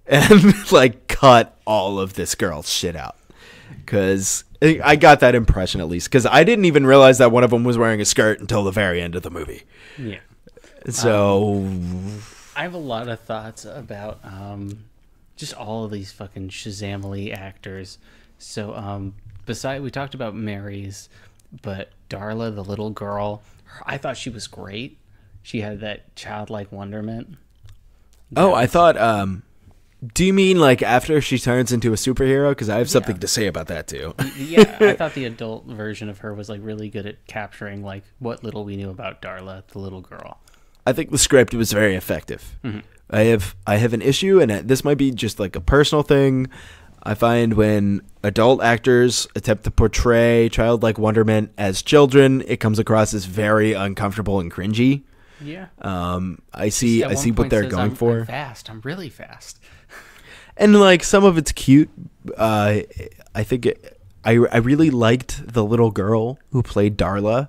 And like cut all of this girl's shit out. Because I got that impression, at least. Because I didn't even realize that one of them was wearing a skirt until the very end of the movie.
Yeah.
So...
I have a lot of thoughts about just all of these fucking Shazam-ly actors. So, we talked about Mary's, but Darla, the little girl, I thought she was great. She had that childlike wonderment.
I thought... do you mean like after she turns into a superhero? Because I have something to say about that too.
Yeah, I thought the adult version of her was like really good at capturing like what little we knew about Darla, the little girl.
I think the script was very effective. Mm-hmm. I have an issue, and this might be just like a personal thing. I find when adult actors attempt to portray childlike wonderment as children, it comes across as very uncomfortable and cringy.
Yeah.
I see what they're going for.
I'm really fast.
And like some of it's cute. I think I really liked the little girl who played Darla.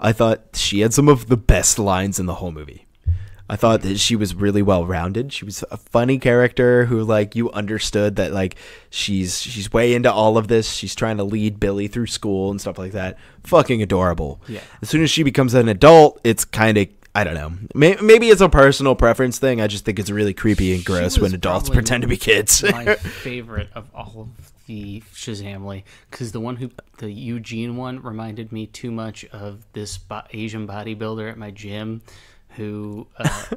I thought she had some of the best lines in the whole movie. I thought that she was really well rounded. She was a funny character who like you understood that like she's way into all of this. She's trying to lead Billy through school and stuff like that. Fucking adorable.
Yeah.
As soon as she becomes an adult, it's kind of I don't know. Maybe it's a personal preference thing. I just think it's really creepy and gross when adults pretend to be kids.
My favorite of all of the Shazamly, because the Eugene one reminded me too much of this Asian bodybuilder at my gym who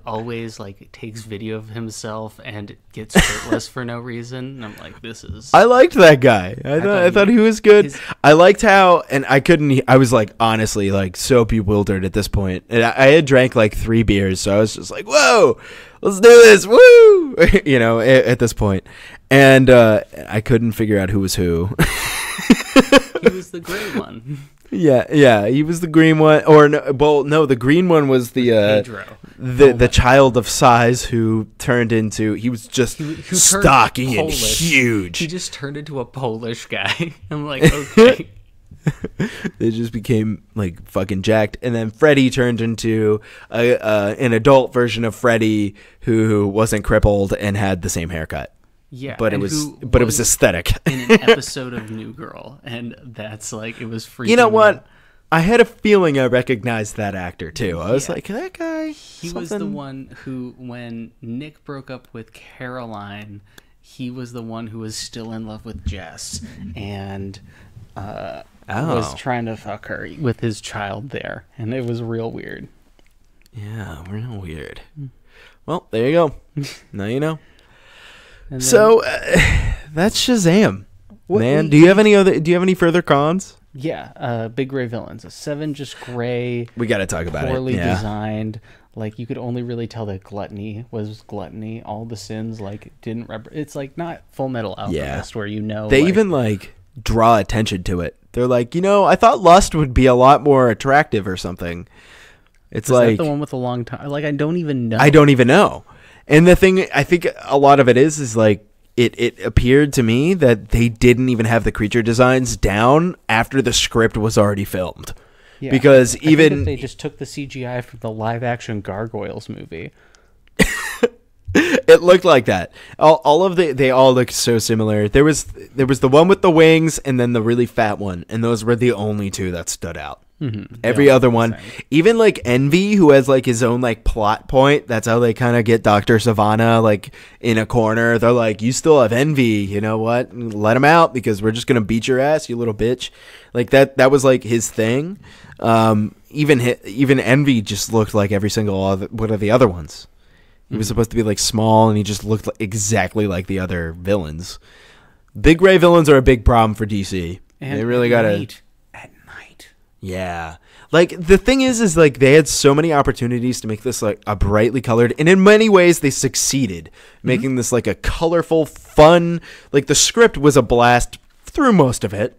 always like takes video of himself and gets shirtless for no reason. And I'm like, this is. I
liked that guy. I thought he was good. I liked how, and I was like honestly like so bewildered at this point. And I had drank like 3 beers, so I was just like, whoa, let's do this, woo, you know, at this point. And I couldn't figure out who was who.
He was the gray one.
Yeah, he was the green one, or no, the green one was the child of size who turned into he was just stocky and huge.
He just turned into a Polish guy. I'm like, okay.
They just became like fucking jacked, and then Freddy turned into an adult version of Freddy who wasn't crippled and had the same haircut.
Yeah,
but it was aesthetic.
In an episode of New Girl, and that's like it was freaking.
You know what? Out. I had a feeling I recognized that actor too. I was like, that guy.
He was the one who, when Nick broke up with Caroline, he was the one who was still in love with Jess and was trying to fuck her with his child there, and it was real weird.
Yeah, real weird. Well, there you go. Now you know. So that's Shazam, man. Do you have any further cons?
Yeah, big gray villains. 7 just gray.
We got to talk about it.
Poorly designed. Like you could only really tell that gluttony was gluttony. All the sins like didn't. It's like not Full Metal Alchemist where they
even like draw attention to it. They're like, I thought lust would be a lot more attractive or something. It's like
that the one with the long time. Like I don't even know.
I don't even know. And the thing, I think a lot of it is like, it appeared to me that they didn't even have the creature designs down after the script was already filmed. Yeah, because I think
they just took the CGI from the live action Gargoyles movie.
It looked like that. They all look so similar. There was the one with the wings and then the really fat one, and those were the only 2 that stood out. Mm-hmm. Every other one, even like Envy, who has like his own like plot point. That's how they kind of get Dr. Savannah like in a corner. They're like, you still have Envy, you know what? Let him out because we're just gonna beat your ass, you little bitch. Like that was like his thing. Even Envy just looked like every single one of the other ones. He was supposed to be like small, and he just looked exactly like the other villains. Big gray villains are a big problem for DC. And they really gotta. Yeah. Like the thing is like they had so many opportunities to make this like a brightly colored, and in many ways they succeeded making this like a colorful, fun, like the script was a blast through most of it.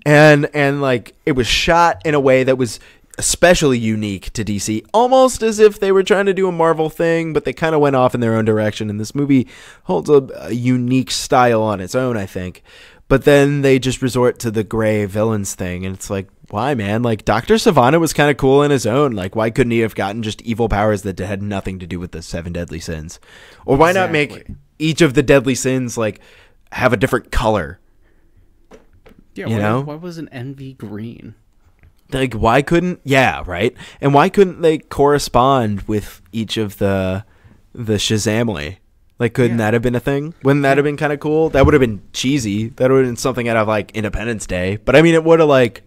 And like it was shot in a way that was especially unique to DC, almost as if they were trying to do a Marvel thing, but they kind of went off in their own direction, and this movie holds a unique style on its own, I think. But then they just resort to the gray villains thing, and it's like, why, man? Like, Dr. Savannah was kind of cool in his own. Like, why couldn't he have gotten just evil powers that had nothing to do with the 7 deadly sins? Or why not make each of the deadly sins, like, have a different color?
Yeah, why wasn't Envy green?
Like, why couldn't... Yeah, right? And why couldn't they correspond with each of the Shazamly? Like, couldn't that have been a thing? Wouldn't that have been kind of cool? That would have been cheesy. That would have been something out of, like, Independence Day. But, I mean, it would have, like...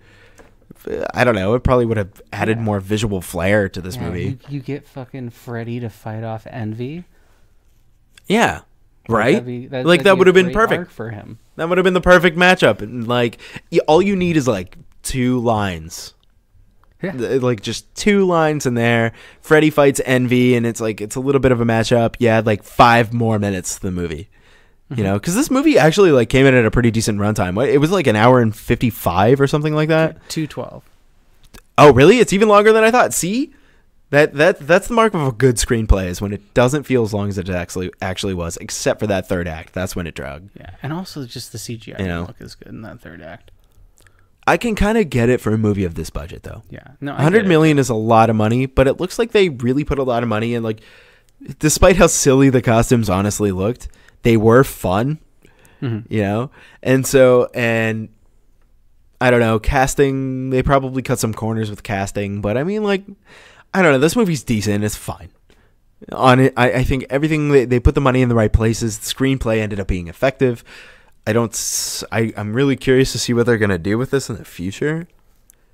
I don't know. It probably would have added more visual flair to this movie.
You get fucking Freddy to fight off Envy.
Yeah. Right? That would have been perfect
for him.
That would have been the perfect matchup. And, like, all you need is, like, 2 lines. Yeah. Like, just 2 lines in there. Freddy fights Envy, and it's like, it's a little bit of a matchup. You add like 5 more minutes to the movie. You know, because this movie actually like came in at a pretty decent runtime. It was like an hour and 55 or something like that.
2:12.
Oh, really? It's even longer than I thought. See, that's the mark of a good screenplay is when it doesn't feel as long as it actually was, except for that third act. That's when it dragged.
Yeah, and also just the CGI didn't look as good in that third act.
I can kind of get it for a movie of this budget, though.
Yeah, no,
$100 million is a lot of money, but it looks like they really put a lot of money in. Like, despite how silly the costumes honestly looked, they were fun, you know? And so, and I don't know, casting, they probably cut some corners with casting, but I mean, like, I don't know. This movie's decent. It's fine. On it, I think everything they put the money in the right places. The screenplay ended up being effective. I'm really curious to see what they're gonna do with this in the future.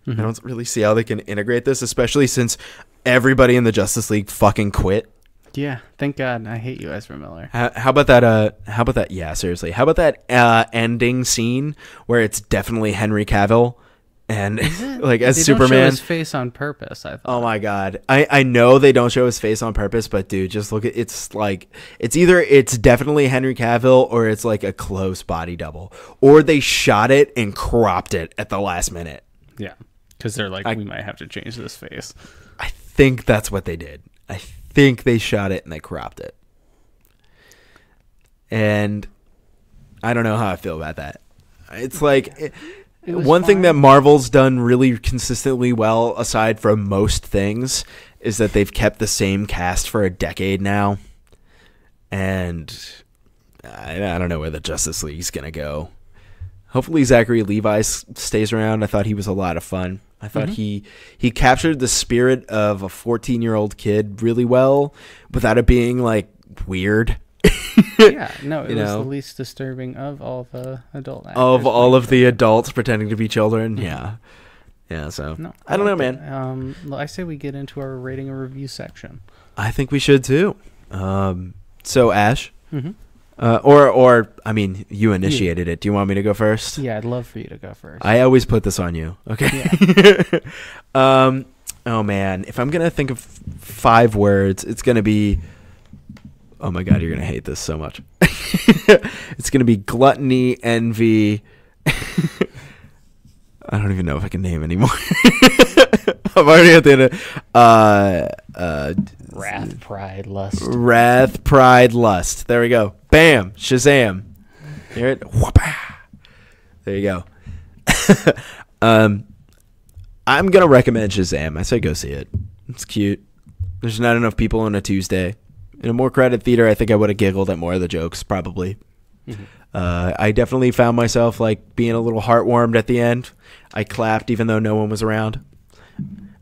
I don't really see how they can integrate this, especially since everybody in the Justice League fucking quit.
Yeah, thank God. I hate you, Ezra Miller.
How about that? How about that? Yeah, seriously. How about that ending scene where it's definitely Henry Cavill and like as
they
Superman?
Don't show his face on purpose. I thought.
Oh my God, I know they don't show his face on purpose, but dude, just look at it's either it's definitely Henry Cavill or it's like a close body double, or they shot it and cropped it at the last minute.
Yeah, because they're like, we might have to change this face.
I think that's what they did. I think they shot it and they cropped it. And I don't know how I feel about that. It's like one thing that Marvel's done really consistently well, aside from most things, is that they've kept the same cast for a decade now. And I don't know where the Justice League's going to go. Hopefully Zachary Levi stays around. I thought he was a lot of fun. I thought he captured the spirit of a 14-year-old kid really well without it being like weird.
Yeah, no, it was the least disturbing of all the adult actors.
Of all of the adults pretending to be children. Yeah. Yeah, so
no,
I don't know, man.
I say we get into our rating and review section.
I think we should too. So Ash, or I mean, you initiated it. Do you want me to go first?
Yeah, I'd love for you to go first.
I always put this on you. Okay. Yeah. Oh man, if I'm gonna think of 5 words, it's gonna be. Oh my God, you're gonna hate this so much. It's gonna be gluttony, envy. I don't even know if I can name anymore. I'm already at the end of
wrath, pride, lust.
Wrath, pride, lust. There we go. Bam. Shazam. Hear it? Whoop-ah. There you go. I'm gonna recommend Shazam. I say go see it. It's cute. There's not enough people on a Tuesday. In a more crowded theater, I think I would have giggled at more of the jokes, probably. I definitely found myself like being a little heartwarmed at the end. I clapped even though no one was around.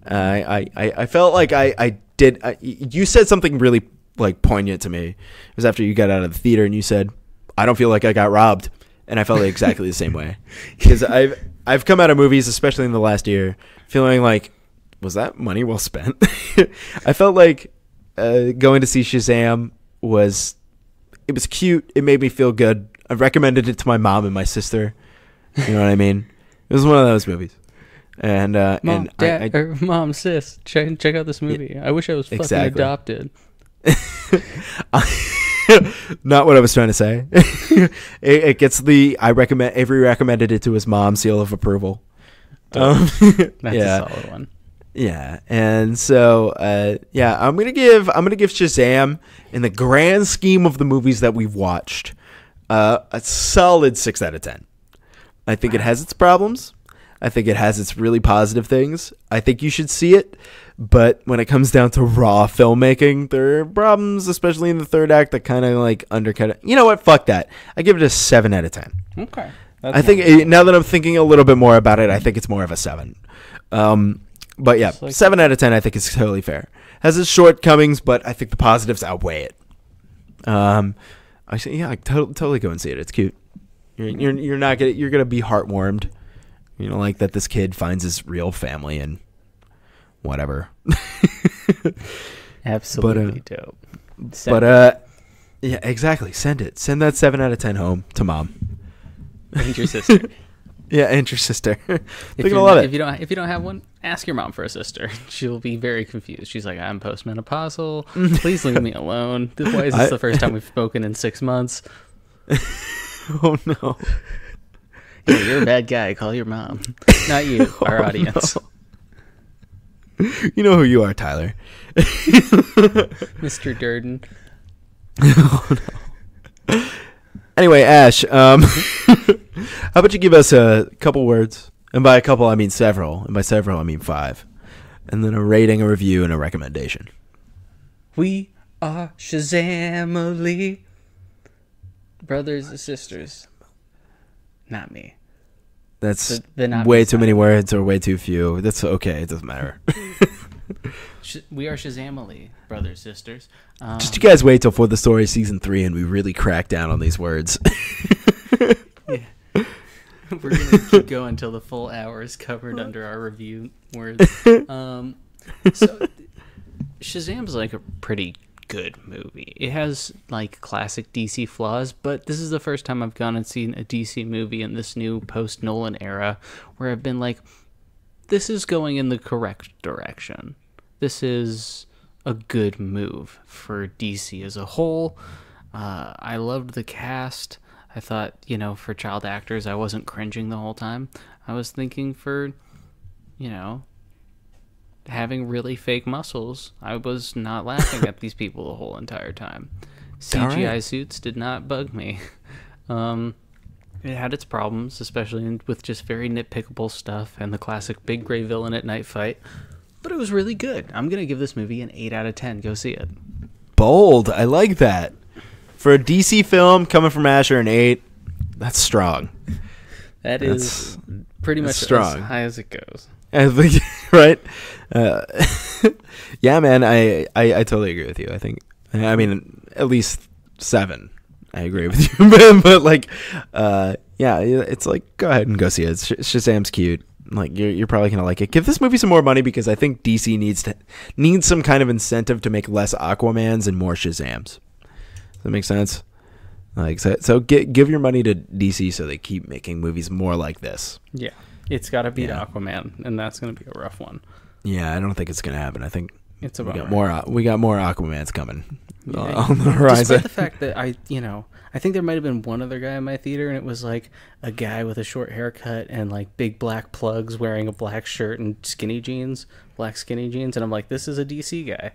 I felt like I did. You said something really like poignant to me. It was after you got out of the theater and you said, "I don't feel like I got robbed," and I felt exactly the same way because I've come out of movies, especially in the last year, feeling like, was that money well spent? I felt like going to see Shazam was cute. It made me feel good. I recommended it to my mom and my sister. You know what I mean? It was one of those movies. And
Mom,
and
Dad, or Mom, sis, check out this movie. Yeah, I wish I was fucking adopted.
Not what I was trying to say. It gets the Avery recommended it to his mom seal of approval.
That's a solid one.
Yeah, and so I'm gonna give Shazam, in the grand scheme of the movies that we've watched, a solid 6 out of 10. I think it has its problems. I think it has its really positive things. I think you should see it, but when it comes down to raw filmmaking, there are problems, especially in the third act, that kind of like undercut it. You know what? Fuck that. I give it a 7 out of 10.
Okay.
I think now that I'm thinking a little bit more about it, I think it's more of a 7. But yeah, like 7 out of 10 I think is totally fair. Has its shortcomings, but I think the positives outweigh it. I say totally go and see it. It's cute. You're gonna be heartwarmed. You know, like that this kid finds his real family and whatever.
Absolutely dope.
Yeah, exactly. Send that 7 out of 10 home to mom
and your sister.
Yeah, and your sister.
If you don't have one, ask your mom for a sister. She'll be very confused. She's like, I'm postmenopausal. Please leave me alone. Why is this the first time we've spoken in 6 months?
Oh no.
Yeah, you're a bad guy. Call your mom. Not you, our audience.
No. You know who you are, Tyler.
Mr. Durden.
Oh no. Anyway, Ash, how about you give us a couple words? And by a couple, I mean several. And by several, I mean 5. And then a rating, a review, and a recommendation.
We are Shazamily. Brothers and sisters. Not me.
That's way too many words or way too few. That's okay. It doesn't matter.
We are Shazamily, brothers, sisters.
Just you guys wait till For the Story Season 3 and we really crack down on these words.
Yeah. We're going to keep going until the full hour is covered under our review words. So, Shazam's like a pretty good movie. It has like classic DC flaws, but this is the first time I've gone and seen a DC movie in this new post-Nolan era where I've been like, this is going in the correct direction. This is a good move for DC as a whole. I loved the cast. I thought, for child actors, I wasn't cringing the whole time. I was thinking for, having really fake muscles, I was not laughing at these people the whole entire time. CGI suits did not bug me. It had its problems, especially with just very nitpickable stuff and the classic big gray villain at night fight. But it was really good. I'm going to give this movie an 8 out of 10. Go see it.
Bold. I like that. For a DC film coming from Asher, an 8, that's strong.
That's pretty much
strong.
As high as it goes.
Right? Yeah, man, I totally agree with you. I mean, at least 7. I agree with you. but like, yeah, it's like, go ahead and go see it. Shazam's cute. Like, you're probably gonna like it. Give this movie some more money because I think DC needs some kind of incentive to make less Aquamans and more Shazams. Does that make sense? Like, so give your money to DC so they keep making movies more like this.
Yeah, it's got to beat Aquaman, and that's gonna be a rough one.
Yeah, I don't think it's gonna happen. I think
it's
we got more Aquamans coming on the
Despite
horizon.
the fact that I think there might have been one other guy in my theater, and it was like a guy with a short haircut and like big black plugs, wearing a black shirt and black skinny jeans, and I'm like, this is a DC guy.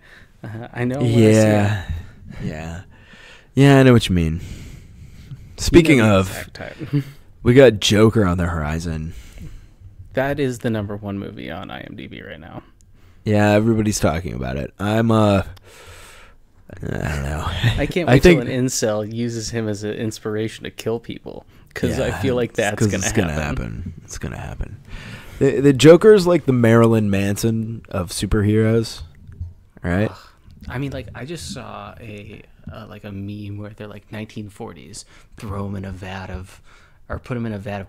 I know.
Yeah, I know what you mean. Speaking of, we got Joker on the horizon.
That is the number 1 movie on IMDb right now.
Yeah, everybody's talking about it. I don't know.
I can't wait till an incel uses him as an inspiration to kill people, because I feel like that's going to happen.
It's going to happen. The Joker's like the Marilyn Manson of superheroes, right?
Ugh. I mean, like, I just saw a meme where they're like 1940s, throw him in a vat of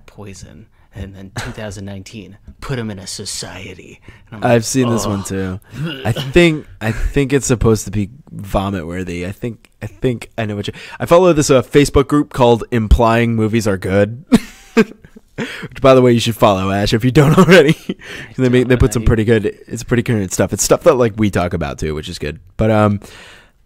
poison, and then 2019, put him in a society. And
I've seen this one too. I think it's supposed to be vomit worthy. I think I know I follow this Facebook group called Implying Movies Are Good. Which, by the way, you should follow, Ash, if you don't already. They put some pretty good stuff. It's stuff that like we talk about too, which is good. But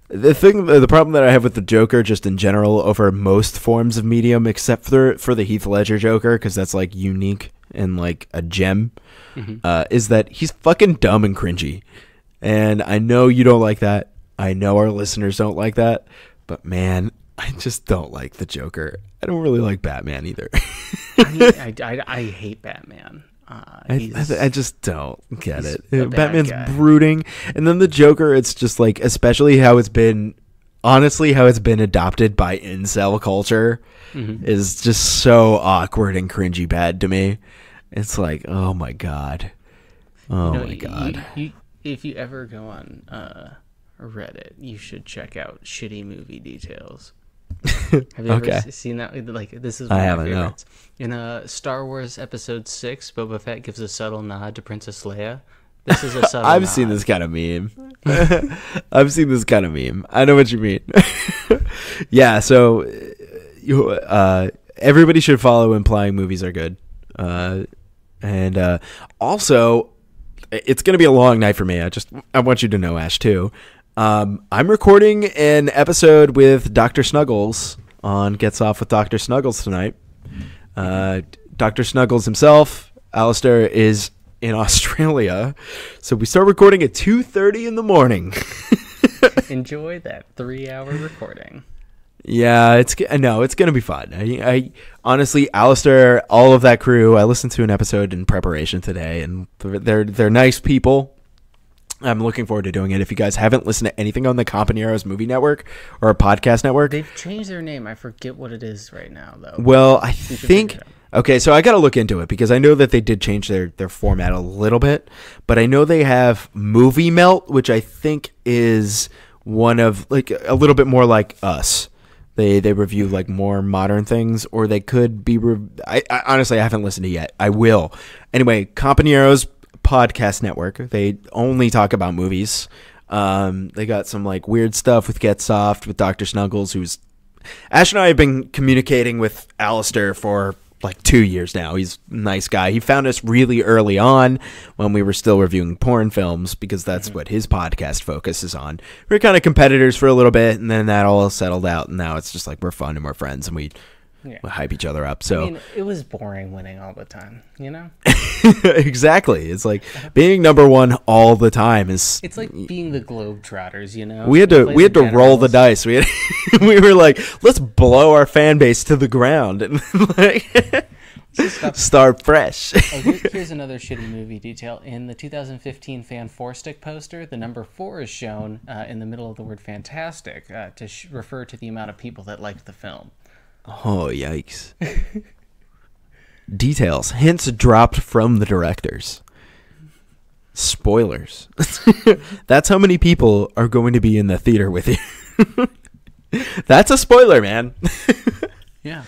the problem that I have with the Joker, just in general, over most forms of medium, except for the Heath Ledger Joker, because that's like unique and like a gem, is that he's fucking dumb and cringy. And I know you don't like that. I know our listeners don't like that. But man, I just don't like the Joker. I don't really like Batman either.
I hate Batman.
I just don't get it. Batman's brooding, and then the Joker, it's just like, especially how it's been adopted by incel culture, is just so awkward and cringy bad to me. It's like, oh my god.
If you ever go on Reddit, you should check out Shitty Movie Details. Have you ever seen that? Like, this is one of my favorites. In Star Wars Episode 6, Boba Fett gives a subtle nod to Princess Leia. This is a subtle
I've seen this kind of meme. I know what you mean. Yeah, so everybody should follow Implying Movies Are Good. And also, it's going to be a long night for me. I want you to know, Ash, too. I'm recording an episode with Dr. Snuggles on Gets Off with Dr. Snuggles tonight. Dr. Snuggles himself, Alistair, is in Australia, so we start recording at 2:30 in the morning.
Enjoy that 3-hour recording.
Yeah, it's gonna be fun. I honestly, Alistair, all of that crew, I listened to an episode in preparation today, and they're nice people. I'm looking forward to doing it. If you guys haven't listened to anything on the Companeros Movie Network or a podcast network,
they've changed their name. I forget what it is right now, though.
Well, I think Okay, so I got to look into it because I know that they did change their format a little bit, but I know they have Movie Melt, which I think is one of like a little bit more like us. They review like more modern things, or they could be. I honestly I haven't listened to it yet. I will. Anyway, Companero's podcast network. They only talk about movies. They got some like weird stuff with Get Soft with Dr. Snuggles, who's Ash and I have been communicating with Alistair for like 2 years now. He's a nice guy. He found us really early on when we were still reviewing porn films because that's what his podcast focuses on. We were kind of competitors for a little bit, and then that all settled out, and now it's just like we're fun and we're friends, and we hype each other up. So
I mean, it was boring winning all the time, you know?
Exactly. It's like being number one all the time is.
It's like being the Globetrotters, you know.
We had to roll the dice. We were like, let's blow our fan base to the ground and like start fresh.
Here's another shitty movie detail. In the 2015 Fan 4-stick poster, the number 4 is shown in the middle of the word "fantastic" to refer to the amount of people that liked the film.
Oh, yikes. Details. Hints dropped from the directors. Spoilers. That's how many people are going to be in the theater with you. That's a spoiler, man.
Yeah.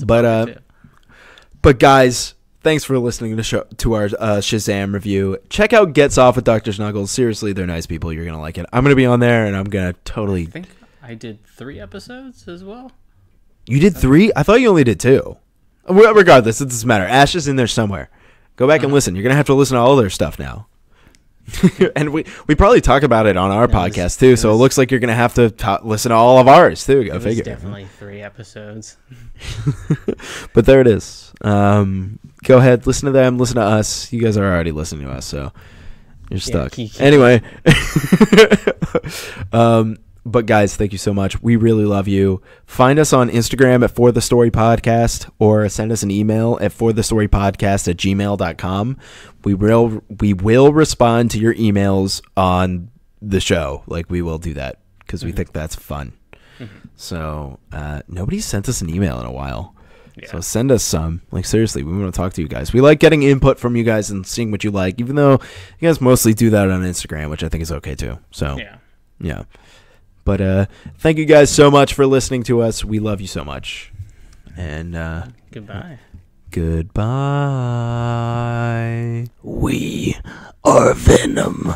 But guys, thanks for listening to our Shazam review. Check out Gets Off with Dr. Snuggles. Seriously, they're nice people. You're going to like it. I'm going to be on there, and I'm going to totally...
I think I did 3 episodes as well.
You did 3? I thought you only did 2. Regardless, it doesn't matter. Ash is in there somewhere. Go back and listen. You're going to have to listen to all their stuff now. And we probably talk about it on our podcast, too, so it looks like you're going to have to listen to all of ours, too. Go figure.
Definitely 3 episodes.
But there it is. Go ahead, listen to them, listen to us. You guys are already listening to us, so you're stuck. Anyway. But guys, thank you so much. We really love you. Find us on Instagram at For The Story Podcast, or send us an email at forthestorypodcast@gmail.com. We will respond to your emails on the show. Like, we will do that because we think that's fun. So nobody's sent us an email in a while. Yeah. So send us some. Like, seriously, we want to talk to you guys. We like getting input from you guys and seeing what you like, even though you guys mostly do that on Instagram, which I think is okay too. So yeah. But thank you guys so much for listening to us. We love you so much. And
goodbye.
Goodbye. We are Venom.